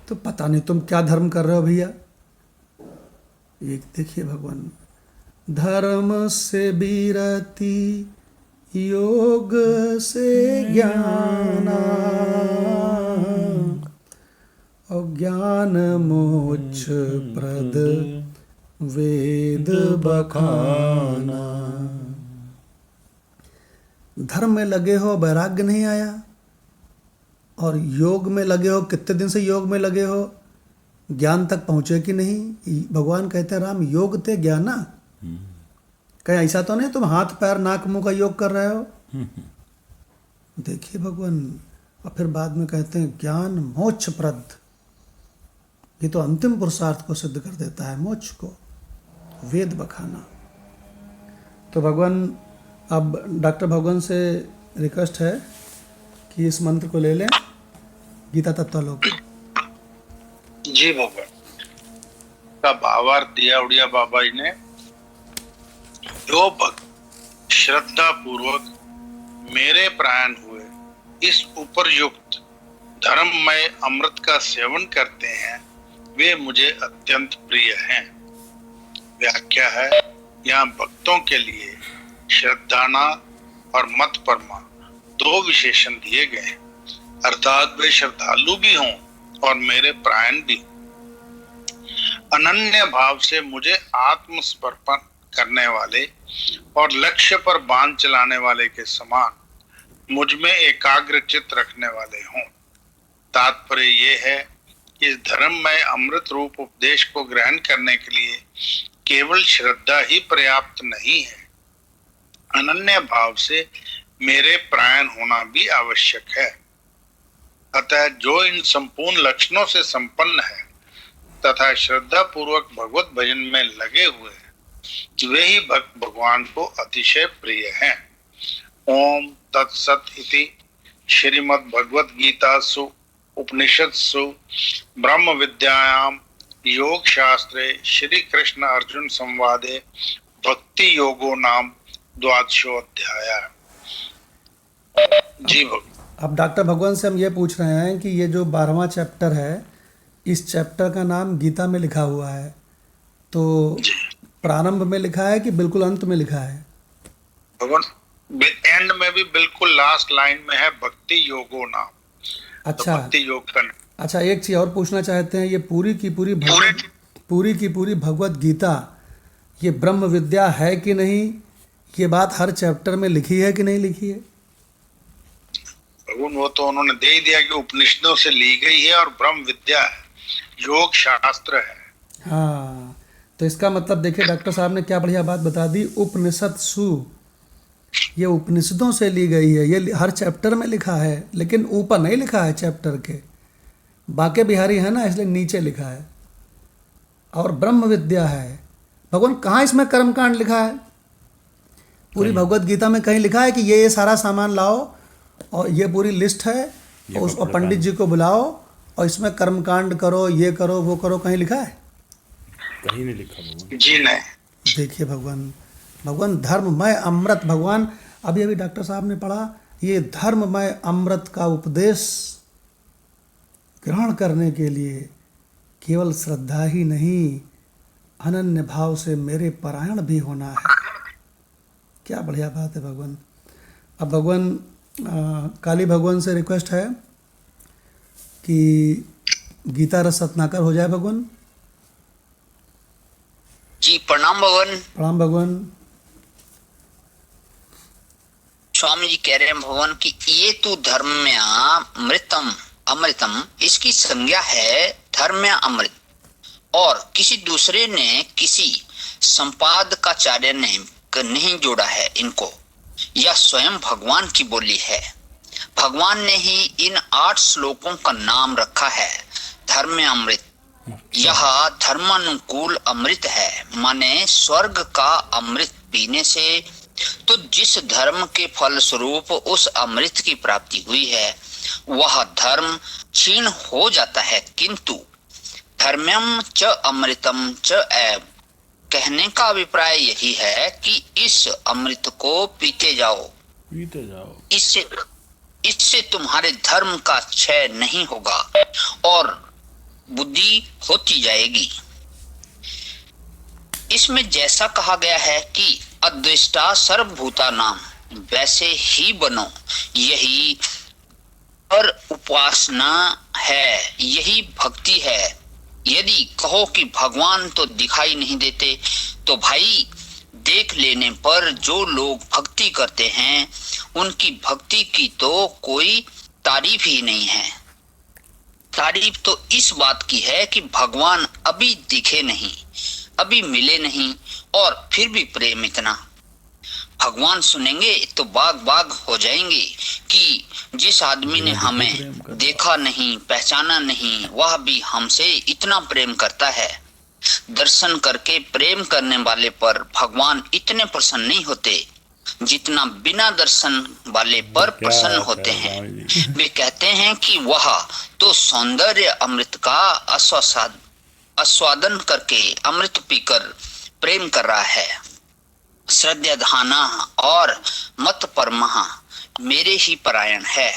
तो पता नहीं तुम क्या धर्म कर रहे हो भैया। एक देखिए भगवान, धर्म से विरति योग से ज्ञान और ज्ञान मोक्ष प्रद वेद बखाना। धर्म में लगे हो, वैराग्य नहीं आया, और योग में लगे हो, कितने दिन से योग में लगे हो, ज्ञान तक पहुँचे कि नहीं। भगवान कहते हैं राम योग ते ज्ञाना। कहीं ऐसा तो नहीं तुम हाथ पैर नाक मुंह का योग कर रहे हो। देखिए भगवान, और फिर बाद में कहते हैं ज्ञान मोक्ष प्रद। ये तो अंतिम पुरुषार्थ को सिद्ध कर देता है, मोक्ष को, वेद बखाना। तो भगवान, अब डॉक्टर भगवान से रिक्वेस्ट है कि इस मंत्र को ले लें, गीता तत्वालोक। जी भगवान का भावार्थ दिया उड़िया बाबा जी ने। जो भक्त श्रद्धा पूर्वक मेरे प्राण हुए इस उपरयुक्त धर्ममय अमृत का सेवन करते हैं, वे मुझे अत्यंत प्रिय हैं। व्याख्या है, यहाँ भक्तों के लिए श्रद्धाना और मत परमा दो विशेषण दिए गए हैं, अर्थात वे श्रद्धालु भी हों और मेरे प्राण भी। अनन्य भाव से मुझे आत्मसमर्पण करने वाले और लक्ष्य पर बाण चलाने वाले के समान मुझ में एकाग्र चित्त रखने वाले हों। तात्पर्य ये है कि इस धर्ममय अमृत रूप उपदेश को ग्रहण करने के लिए केवल श्रद्धा ही पर्याप्त नहीं है, अनन्य भाव से मेरे प्राण होना भी आवश्यक है। अतः जो इन संपूर्ण लक्षणों से संपन्न है तथा श्रद्धा पूर्वक भगवत भजन में लगे हुए हैं, वे ही भक्त भगवान को अतिशय प्रिय हैं। ओम तत्सत इति श्रीमद् भगवत गीतासु उपनिषत्सु ब्रह्म विद्यायाम योग शास्त्रे श्री कृष्ण अर्जुन संवादे भक्ति योगो नाम 12वां अध्याय। जी भगवान। अब डॉक्टर भगवान से हम ये पूछ रहे हैं कि ये जो 12वां चैप्टर है, इस चैप्टर का नाम गीता में लिखा हुआ है, तो प्रारंभ में लिखा है कि बिल्कुल अंत में लिखा है? भगवान एंड में भी बिल्कुल लास्ट लाइन में है भक्ति योगो नाम। अच्छा, तो भक्ति योग का। अच्छा, एक चीज और पूछना चाहते हैं, ये पूरी की पूरी भगवत गीता ये ब्रह्म विद्या है कि नहीं? ये बात हर चैप्टर में लिखी है कि नहीं लिखी है? वो तो उन्होंने दे ही दिया कि उपनिषदों से ली गई है और ब्रह्म विद्या है, योग शास्त्र है। हाँ, तो इसका मतलब देखिए डॉक्टर साहब ने क्या बढ़िया बात बता दी। उपनिषद सु, ये उपनिषदों से ली गई है, ये हर चैप्टर में लिखा है, लेकिन ऊपर नहीं लिखा है चैप्टर के। बाके बिहारी है ना, इसलिए नीचे लिखा है। और ब्रह्म विद्या है। भगवान कहाँ इसमें कर्मकांड लिखा है? पूरी भगवत गीता में कहीं लिखा है कि ये सारा सामान लाओ और ये पूरी लिस्ट है और पंडित जी को बुलाओ और इसमें कर्मकांड करो, ये करो, वो करो, कहीं लिखा है? कहीं नहीं लिखा भगवान। जी नहीं। देखिए भगवान धर्ममय अमृत, भगवान अभी डॉक्टर साहब ने पढ़ा, ये धर्ममय अमृत का उपदेश ग्रहण करने के लिए केवल श्रद्धा ही नहीं, अनन्य भाव से मेरे परायण भी होना है। क्या बढ़िया बात है भगवान। अब भगवान काली भगवान से रिक्वेस्ट है कि गीता रस रत्नाकर हो जाए भगवान। जी प्रणाम भगवान। प्रणाम भगवान। स्वामी जी कह रहे हैं भगवान कि ये तो धर्म्यामृतम अमृतम, इसकी संज्ञा है धर्म्य अमृत, और किसी दूसरे ने, किसी संपादकाचार्य ने नहीं जोड़ा है इनको, यह स्वयं भगवान की बोली है। भगवान ने ही इन 8 श्लोकों का नाम रखा है धर्म्य अमृत। यह धर्मानुकूल अमृत है, माने स्वर्ग का अमृत पीने से तो जिस धर्म के फल स्वरूप उस अमृत की प्राप्ति हुई है वह धर्म क्षीण हो जाता है, किंतु धर्म्यम च अमृतम च एव, कहने का अभिप्राय यही है कि इस अमृत को पीते जाओ, इससे तुम्हारे धर्म का क्षय नहीं होगा और बुद्धि होती जाएगी। इसमें जैसा कहा गया है कि अद्वेष्टा सर्वभूता नाम, वैसे ही बनो, यही और उपासना है, यही भक्ति है। यदि कहो कि भगवान तो दिखाई नहीं देते, तो भाई देख लेने पर जो लोग भक्ति करते हैं उनकी भक्ति की तो कोई तारीफ ही नहीं है। तारीफ तो इस बात की है कि भगवान अभी दिखे नहीं, अभी मिले नहीं, और फिर भी प्रेम इतना। भगवान सुनेंगे तो बाग बाग हो जाएंगे कि जिस आदमी ने हमें देखा नहीं, पहचाना नहीं, वह भी हमसे इतना प्रेम करता है। दर्शन करके प्रेम करने वाले पर भगवान इतने प्रसन्न नहीं होते जितना बिना दर्शन वाले पर प्रसन्न होते हैं। वे कहते हैं कि वह तो सौंदर्य अमृत का आस्वादन करके अमृत पीकर प्रेम कर रहा है। श्रद्धा धाना और मत परमहा मेरे ही परायण है।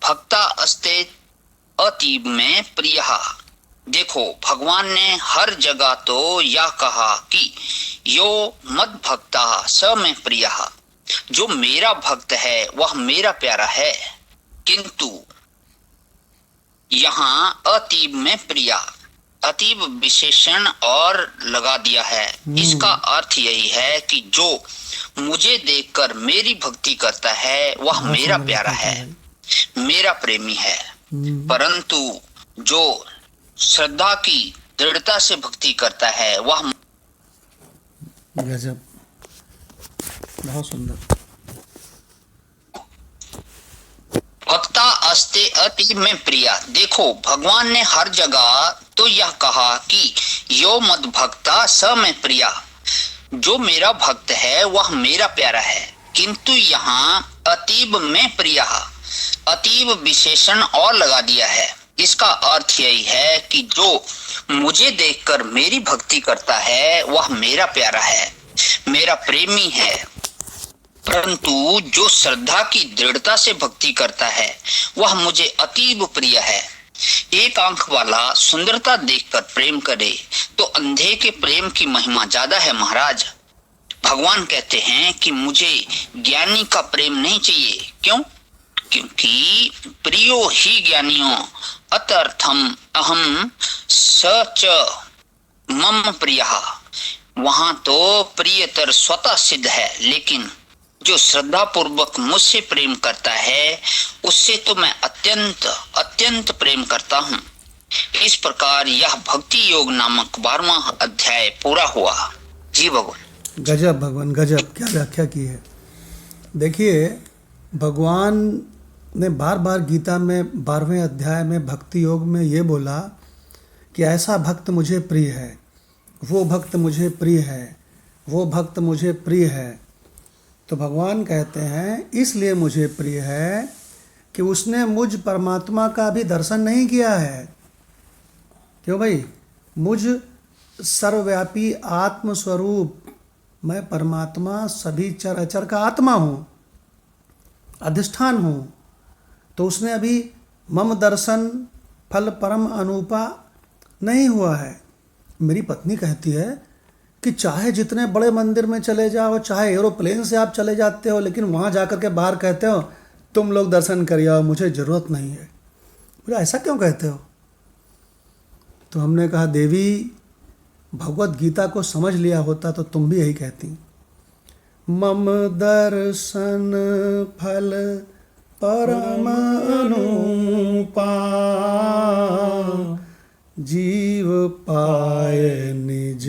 भक्ता अस्ते अतीब में प्रिय। देखो भगवान ने हर जगह तो यह कहा कि यो मद भक्ता स में प्रिय, जो मेरा भक्त है वह मेरा प्यारा है, किंतु यहाँ अतीब में प्रिया, अतीब विशेषण और लगा दिया है। इसका अर्थ यही है कि जो मुझे देखकर मेरी भक्ति करता है वह मेरा प्यारा है, मेरा प्रेमी है, परंतु जो श्रद्धा की दृढ़ता से भक्ति करता है वह। गजब, बहुत सुंदर। भक्ता अस्ते अति में प्रिया। देखो भगवान ने हर जगह तो यह कहा कि यो मद भक्ता स में प्रिया, जो मेरा भक्त है वह मेरा प्यारा है, किंतु यहाँ अतीब में प्रिया, अतीब विशेषण और लगा दिया है। इसका अर्थ यही है कि जो मुझे देखकर मेरी भक्ति करता है वह मेरा प्यारा है, मेरा प्रेमी है, परंतु जो श्रद्धा की दृढ़ता से भक्ति करता है वह मुझे अतीब प्रिय है। एक आंख वाला सुंदरता देखकर प्रेम करे तो अंधे के प्रेम की महिमा ज्यादा है महाराज। भगवान कहते हैं कि मुझे ज्ञानी का प्रेम नहीं चाहिए। क्यों? क्योंकि प्रियो ही ज्ञानियों अतर्थम अहम सच मम प्रियः। वहां तो प्रियतर स्वतः सिद्ध है, लेकिन जो श्रद्धा पूर्वक मुझसे प्रेम करता है उससे तो मैं अत्यंत अत्यंत प्रेम करता हूँ। इस प्रकार यह भक्ति योग नामक 12वां अध्याय पूरा हुआ। जी भगवान। गजब भगवान, गजब, क्या व्याख्या की है। देखिए भगवान ने बार बार गीता में 12वें अध्याय में भक्ति योग में ये बोला कि ऐसा भक्त मुझे प्रिय है, वो भक्त मुझे प्रिय है, वो भक्त मुझे प्रिय है। तो भगवान कहते हैं इसलिए मुझे प्रिय है कि उसने मुझ परमात्मा का भी दर्शन नहीं किया है। क्यों भाई? मुझ सर्वव्यापी आत्मस्वरूप, मैं परमात्मा सभी चर अचर का आत्मा हूँ, अधिष्ठान हूँ। तो उसने अभी मम दर्शन फल परम अनुपा नहीं हुआ है। मेरी पत्नी कहती है कि चाहे जितने बड़े मंदिर में चले जाओ, चाहे एरोप्लेन से आप चले जाते हो, लेकिन वहाँ जाकर के बाहर कहते हो तुम लोग दर्शन कर आओ, मुझे ज़रूरत नहीं है। बोला ऐसा क्यों कहते हो? तो हमने कहा देवी, भगवत गीता को समझ लिया होता तो तुम भी यही कहती। मम दर्शन फल परम अनुपा, जीव पाए निज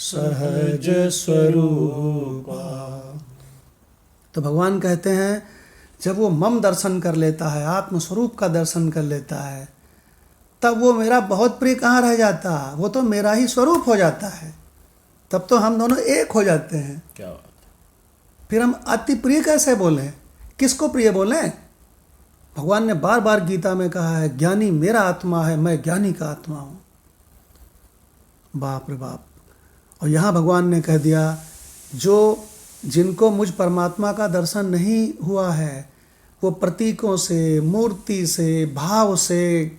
सहज स्वरूपा। तो भगवान कहते हैं जब वो मम दर्शन कर लेता है, आत्मस्वरूप का दर्शन कर लेता है, तब वो मेरा बहुत प्रिय कहाँ रह जाता, वो तो मेरा ही स्वरूप हो जाता है। तब तो हम दोनों एक हो जाते हैं। क्या बात है। फिर हम अति प्रिय कैसे बोलें? किसको प्रिय बोलें? भगवान ने बार बार गीता में कहा है ज्ञानी मेरा आत्मा है, मैं ज्ञानी का आत्मा हूँ। बाप रे बाप। और यहाँ भगवान ने कह दिया जिनको मुझ परमात्मा का दर्शन नहीं हुआ है, वो प्रतीकों से, मूर्ति से, भाव से,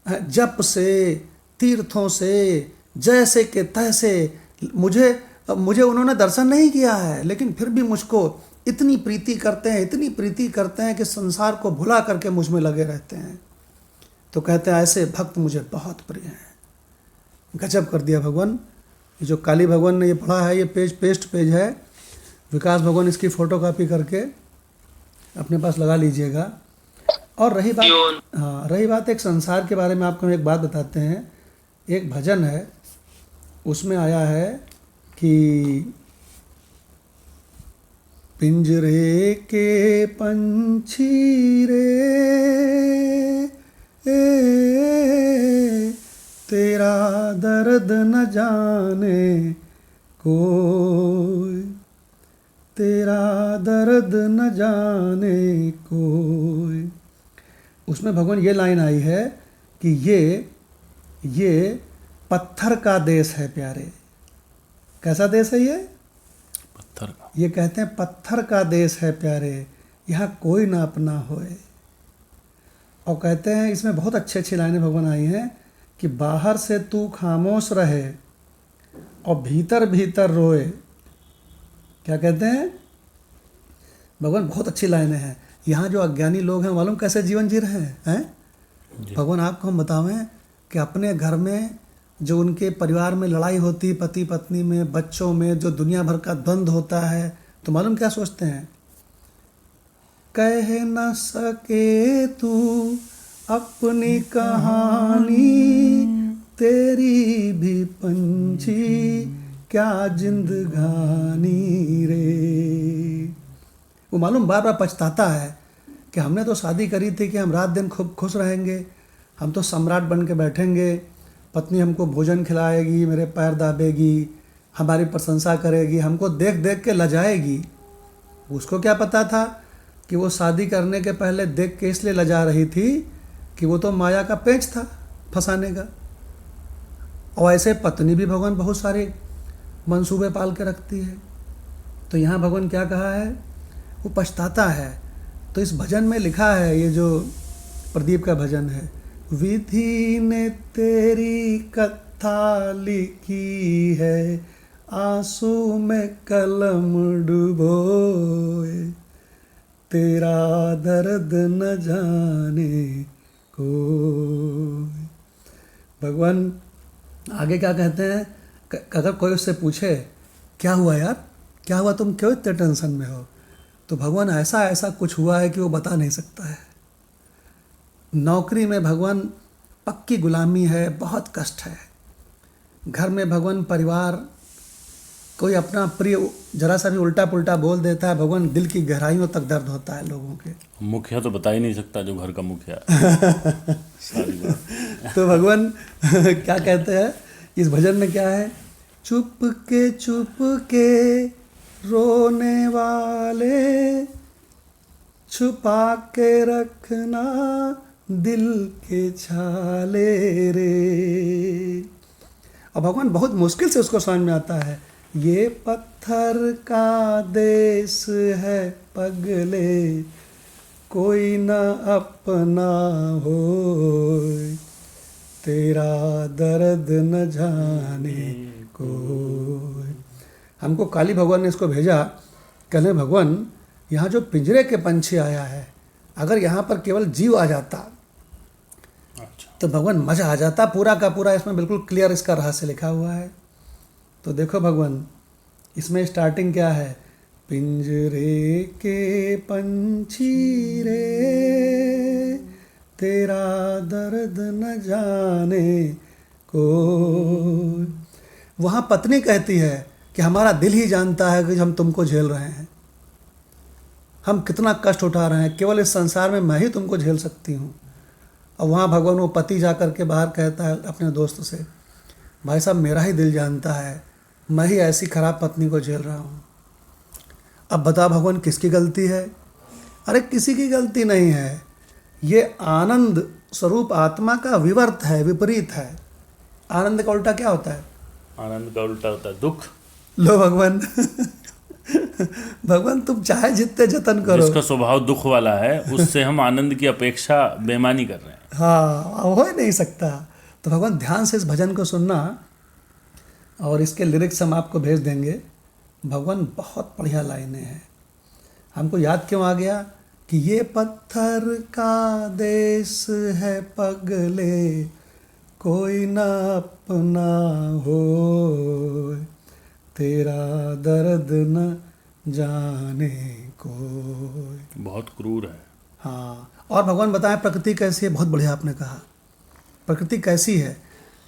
जप से, तीर्थों से, जैसे के तैसे मुझे उन्होंने दर्शन नहीं किया है, लेकिन फिर भी मुझको इतनी प्रीति करते हैं, इतनी प्रीति करते हैं कि संसार को भुला करके मुझ में लगे रहते हैं। तो कहते हैं ऐसे भक्त मुझे बहुत प्रिय हैं। गजब कर दिया भगवान। ये जो काली भगवान ने ये पढ़ा है, ये पेस्ट पेज है। विकास भगवान इसकी फ़ोटो कॉपी करके अपने पास लगा लीजिएगा। और रही बात एक संसार के बारे में, आपको हम एक बात बताते हैं। एक भजन है, उसमें आया है कि पिंजरे के पंछी रे तेरा दर्द न जाने कोई, तेरा दर्द न जाने कोई। उसमें भगवान ये लाइन आई है कि ये पत्थर का देश है प्यारे। कैसा देश है ये? पत्थर का। ये कहते हैं पत्थर का देश है प्यारे, यहाँ कोई ना अपना होए। और कहते हैं इसमें बहुत अच्छी लाइनें भगवान आई हैं कि बाहर से तू खामोश रहे और भीतर भीतर रोए। क्या कहते हैं भगवान? बहुत अच्छी लाइनें हैं। यहाँ जो अज्ञानी लोग हैं मालूम कैसे जीवन जी रहे हैं? भगवान आपको हम बतावें कि अपने घर में जो उनके परिवार में लड़ाई होती, पति पत्नी में, बच्चों में, जो दुनिया भर का द्वंद्व होता है, तो मालूम क्या सोचते हैं? कह न सके तू अपनी कहानी, तेरी भी पंछी क्या जिंदगानी रे। वो मालूम बार बार पछताता है कि हमने तो शादी करी थी कि हम रात दिन खूब खुश रहेंगे, हम तो सम्राट बन के बैठेंगे, पत्नी हमको भोजन खिलाएगी, मेरे पैर दाबेगी, हमारी प्रशंसा करेगी, हमको देख देख के लजाएगी। उसको क्या पता था कि वो शादी करने के पहले देख के इसलिए लजा रही थी कि वो तो माया का पेंच था फंसाने का। और ऐसे पत्नी भी भगवान बहुत सारे मंसूबे पाल के रखती है। तो यहाँ भगवान क्या कहा है? वो पछताता है। तो इस भजन में लिखा है, ये जो प्रदीप का भजन है, विधि ने तेरी कथा लिखी है, आंसू में कलम डुबोए, तेरा दर्द न जाने कोई। भगवान आगे क्या कहते हैं? अगर कोई उससे पूछे क्या हुआ यार, क्या हुआ, तुम क्यों इतने टेंशन में हो, तो भगवान ऐसा कुछ हुआ है कि वो बता नहीं सकता है। नौकरी में भगवान पक्की गुलामी है, बहुत कष्ट है। घर में भगवान परिवार, कोई अपना प्रिय जरा सा भी उल्टा पुल्टा बोल देता है, भगवान दिल की गहराइयों तक दर्द होता है लोगों के। मुखिया तो बता ही नहीं सकता, जो घर का मुखिया सारी बात। तो भगवान क्या कहते हैं इस भजन में? क्या है चुप के रोने वाले, छुपा के रखना दिल के छाले रे। और भगवान बहुत मुश्किल से उसको समझ में आता है। ये पत्थर का देश है पगले, कोई न अपना हो, तेरा दर्द न जाने कोई। हमको काली भगवान ने इसको भेजा, कहने भगवान यहाँ जो पिंजरे के पंछी आया है, अगर यहाँ पर केवल जीव आ जाता तो भगवान मज़ा आ जाता पूरा का पूरा। इसमें बिल्कुल क्लियर इसका रहस्य लिखा हुआ है। तो देखो भगवान, इसमें स्टार्टिंग क्या है, पिंजरे के पंछी रे, तेरा दर्द न जाने को। वहाँ पत्नी कहती है कि हमारा दिल ही जानता है कि हम तुमको झेल रहे हैं, हम कितना कष्ट उठा रहे हैं, केवल इस संसार में मैं ही तुमको झेल सकती हूँ। और वहाँ भगवान वो पति जा कर के बाहर कहता है अपने दोस्त से, भाई साहब मेरा ही दिल जानता है, मैं ही ऐसी खराब पत्नी को झेल रहा हूँ। अब बता भगवान किसकी गलती है? अरे किसी की गलती नहीं है, ये आनंद स्वरूप आत्मा का विवर्त है, विपरीत है। आनंद का उल्टा क्या होता है? आनंद का उल्टा होता है दुख। लो भगवान भगवान तुम चाहे जितने जतन करो, जिसका स्वभाव दुख वाला है उससे हम आनंद की अपेक्षा बेईमानी कर रहे हैं। हाँ, हो ही नहीं सकता। तो भगवान ध्यान से इस भजन को सुनना, और इसके लिरिक्स हम आपको भेज देंगे। भगवान बहुत बढ़िया लाइनें हैं। हमको याद क्यों आ गया कि ये पत्थर का देश है पगले, कोई ना अपना हो, तेरा दर्द न जाने कोई। बहुत क्रूर है। हाँ, और भगवान बताएं प्रकृति कैसी है। बहुत बढ़िया आपने कहा, प्रकृति कैसी है।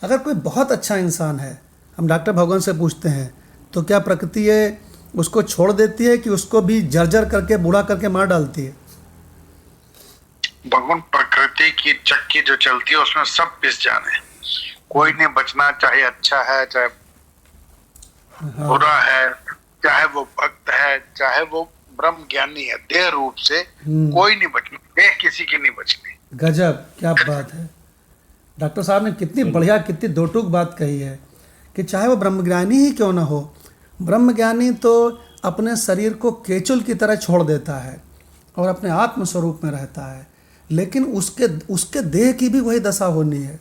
अगर कोई बहुत अच्छा इंसान है, हम डॉक्टर भगवान से पूछते हैं, तो क्या प्रकृति ये उसको छोड़ देती है कि उसको भी जर्जर करके बूढ़ा करके मार डालती है? भगवान प्रकृति की चक्की जो चलती है उसमें सब पिस जाने, कोई नहीं बचना, चाहे अच्छा है चाहे बुरा है, चाहे वो भक्त है चाहे वो ब्रह्म ज्ञानी है, देह रूप से कोई नहीं बचना, देह किसी की नहीं बचनी। गजब, क्या बात है। डॉक्टर साहब ने कितनी बढ़िया, कितनी दो टूक बात कही है कि चाहे वो ब्रह्मज्ञानी ही क्यों ना हो, ब्रह्मज्ञानी तो अपने शरीर को केचुल की तरह छोड़ देता है और अपने आत्म स्वरूप में रहता है, लेकिन उसके देह की भी वही दशा होनी है।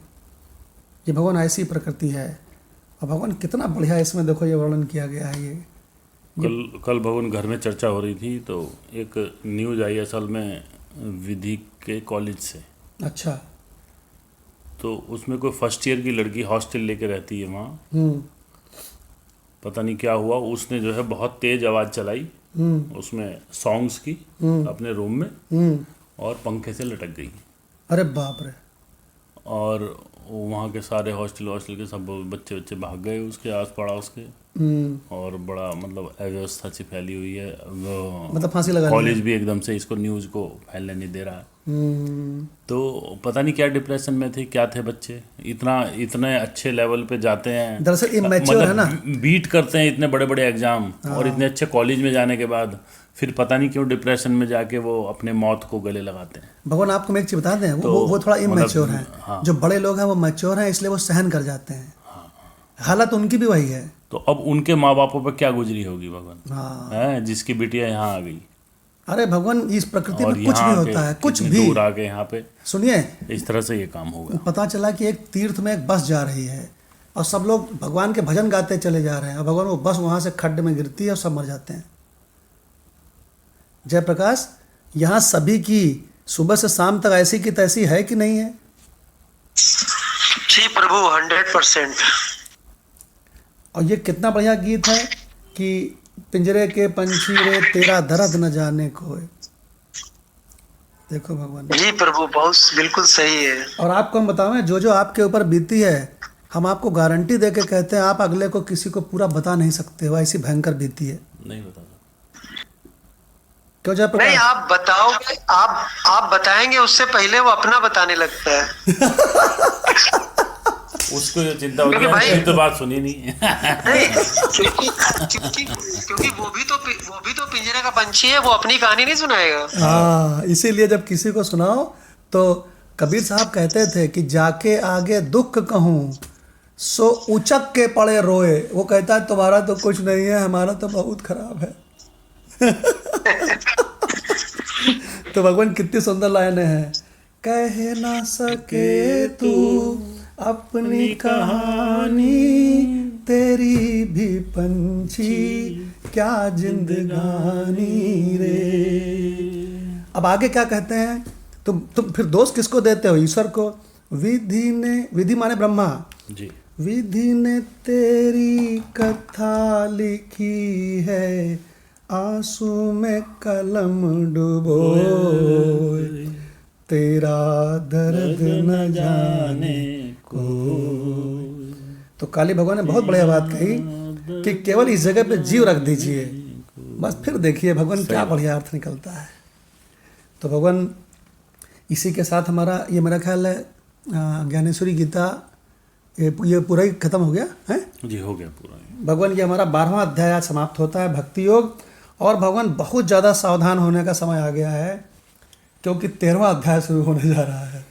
ये भगवान ऐसी प्रकृति है। और भगवान कितना बढ़िया इसमें देखो ये वर्णन किया गया है। ये कल भगवान घर में चर्चा हो रही थी तो एक न्यूज़ आई असल में विधि के कॉलेज से। अच्छा। तो उसमें कोई फर्स्ट ईयर की लड़की हॉस्टल लेके रहती है वहाँ। पता नहीं क्या हुआ, उसने जो है बहुत तेज आवाज़ चलाई उसमें सॉन्ग्स की अपने रूम में, और पंखे से लटक गई। अरे बाप रे। और वहाँ के सारे हॉस्टल के सब बच्चे भाग गए उसके आस पड़ोस के। और बड़ा मतलब अव्यवस्था सी फैली हुई है, मतलब फांसी लगा कॉलेज भी एकदम से इसको न्यूज़ को फैलने नहीं दे रहा है। तो पता नहीं क्या डिप्रेशन में थे, क्या थे बच्चे, इतने अच्छे लेवल पे जाते हैं, दरअसल इमैच्योर है ना, बीट करते हैं इतने बड़े बड़े एग्जाम, और इतने अच्छे कॉलेज में जाने के बाद फिर पता नहीं क्यों डिप्रेशन में जाके वो अपने मौत को गले लगाते हैं। भगवान आपको मैं एक चीज बता दें, वो थोड़ा इमैच्योर हैं। हाँ। जो बड़े लोग हैं वो मैच्योर हैं, इसलिए वो सहन कर जाते हैं। हालत उनकी भी वही है। तो अब उनके माँ बापों पर क्या गुजरी होगी भगवान, हाँ। है जिसकी बिटिया यहाँ आ गई। अरे भगवान, इस प्रकृति में कुछ भी होता है, कुछ भी दूर आके यहाँ पे सुनिए, इस तरह से ये काम होगा। पता चला कि एक तीर्थ में एक बस जा रही है और सब लोग भगवान के भजन गाते चले जा रहे हैं, और भगवान वो बस वहां से खड्ड में गिरती है और सब मर जाते हैं। जयप्रकाश, यहाँ सभी की सुबह से शाम तक ऐसी की तैसी है कि नहीं है? जी प्रभु, 100%। और ये कितना बढ़िया गीत है कि पिंजरे के पंछी रे, तेरा दर्द न जाने कोई। देखो भगवान। जी प्रभु, बहुत बिल्कुल सही है। और आपको हम बतावें, जो आपके ऊपर बीती है, हम आपको गारंटी दे के कहते हैं, आप अगले को किसी को पूरा बता नहीं सकते हो, ऐसी भयंकर बीती है। नहीं बता क्यों जयप्रकाश? नहीं, आप बताओगे, आप बताएंगे, उससे पहले वो अपना बताने लगता है। उसको ये चिंता होती क्योंकि है, भाई- मैंने तो बात सुनी नहीं। नहीं, क्योंकि वो भी तो पिंजरे का पंछी है, वो अपनी कहानी नहीं सुनाएगा। हाँ, इसीलिए जब किसी को सुनाओ तो कबीर साहब कहते थे कि जाके आगे दुख कहूँ सो उचक के पड़े रोए। वो कहता है तुम्हारा तो कुछ नहीं है, हमारा तो बहुत खराब है। तो भगवान कितनी सुंदर लाइनें हैं। कह ना सके तू अपनी कहानी, तेरी भी पंछी क्या जिंदगानी रे। अब आगे क्या कहते हैं, तुम फिर दोष किसको देते हो? ईश्वर को। विधि माने ब्रह्मा जी। विधि ने तेरी कथा लिखी है, आंसू में कलम डुबोए, तेरा दर्द न जाने को। तो काली भगवान ने बहुत बढ़िया बात कही कि केवल इस जगह पे जीव रख दीजिए, बस फिर देखिए भगवान क्या बढ़िया अर्थ निकलता है। तो भगवान इसी के साथ हमारा ये मेरा ख्याल है ज्ञानेश्वरी गीता ये पूरा ही खत्म हो गया है जी, हो गया पूरा। भगवान ये हमारा 12वां अध्याय आज समाप्त होता है, भक्ति योग। और भगवान बहुत ज़्यादा सावधान होने का समय आ गया है, क्योंकि 13वां अध्याय शुरू होने जा रहा है।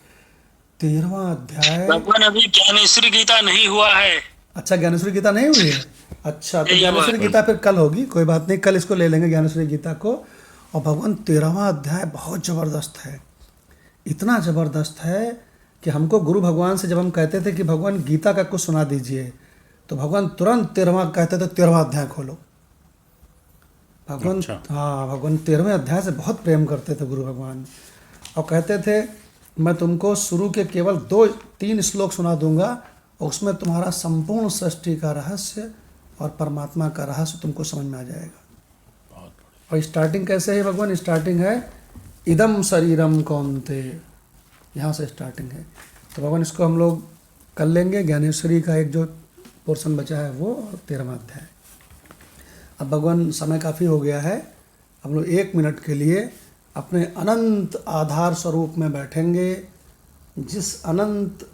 13वां अध्याय भगवान अभी ज्ञानेश्वरी गीता नहीं हुआ है। अच्छा, ज्ञानेश्वरी गीता नहीं हुई है। अच्छा, तो ज्ञानेश्वरी गीता फिर कल होगी, कोई बात नहीं, कल इसको ले लेंगे ज्ञानेश्वरी गीता को। और भगवान 13वां अध्याय बहुत ज़बरदस्त है, इतना ज़बरदस्त है कि हमको गुरु भगवान से जब हम कहते थे कि भगवान गीता का कुछ सुना दीजिए, तो भगवान तुरंत 13वां कहते थे, 13वां अध्याय खोलो। भगवान अच्छा। हाँ, भगवान 13वें अध्याय से बहुत प्रेम करते थे गुरु भगवान, और कहते थे मैं तुमको शुरू के केवल 2-3 श्लोक सुना दूंगा, और उसमें तुम्हारा संपूर्ण सृष्टि का रहस्य और परमात्मा का रहस्य तुमको समझ में आ जाएगा। और स्टार्टिंग कैसे है भगवान? स्टार्टिंग है इदम शरीरम कौन्ते, यहाँ से स्टार्टिंग है। तो भगवान इसको हम लोग कर लेंगे, ज्ञानेश्वरी का एक जो पोर्शन बचा है वो, और 13वां अध्याय। अब भगवान समय काफ़ी हो गया है, हम लोग 1 मिनट के लिए अपने अनंत आधार स्वरूप में बैठेंगे, जिस अनंत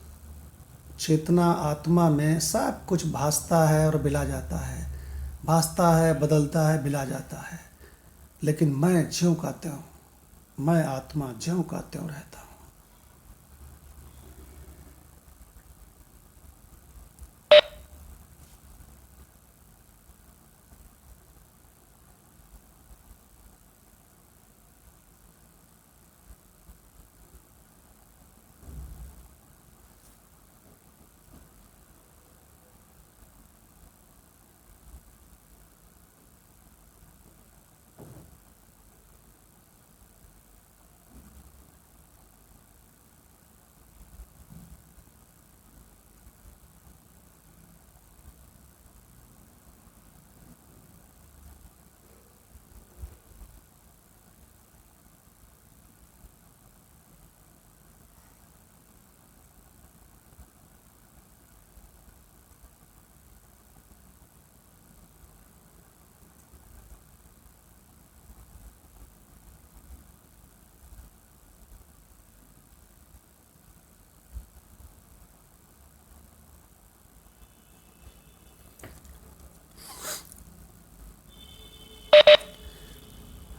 चेतना आत्मा में सब कुछ भासता है और बिला जाता है, भासता है, बदलता है, बिला जाता है, लेकिन मैं ज्यों का त्यों, मैं आत्मा ज्यों का त्यों रहता हूँ।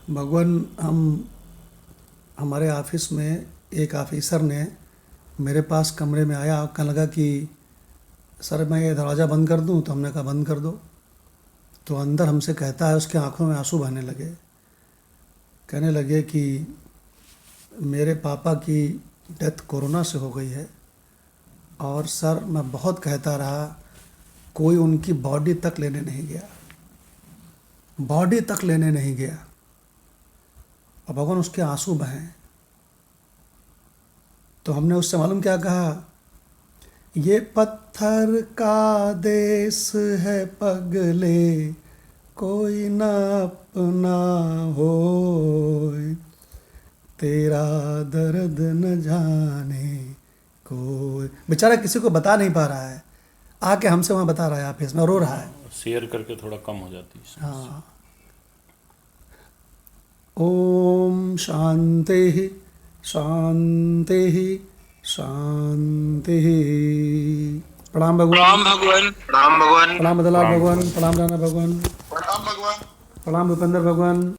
भगवान हमारे ऑफिस में एक ऑफिसर ने मेरे पास कमरे में आया, कहने लगा कि सर मैं ये दरवाज़ा बंद कर दूं, तो हमने कहा बंद कर दो। तो अंदर हमसे कहता है, उसके आंखों में आंसू बहने लगे, कहने लगे कि मेरे पापा की डेथ कोरोना से हो गई है, और सर मैं बहुत कहता रहा, कोई उनकी बॉडी तक लेने नहीं गया, बॉडी तक लेने नहीं गया, और भगवान उसके आंसू बहें। तो हमने उससे मालूम क्या कहा, ये पत्थर का देश है पगले, कोई ना अपना हो, तेरा दर्द न जाने कोई। बेचारा किसी को बता नहीं पा रहा है, आके हमसे वहाँ बता रहा है ऑफिस में, रो रहा है। शेयर करके थोड़ा कम हो जाती है। हाँ। ओम शांति शांति शांति। प्रणाम भगवान, प्रणाम भगवान, प्रणाम भगवान, प्रणाम मदनलाल भगवान, प्रणाम राणा भगवान, प्रणाम भगवान, प्रणाम भूपेंद्र भगवान।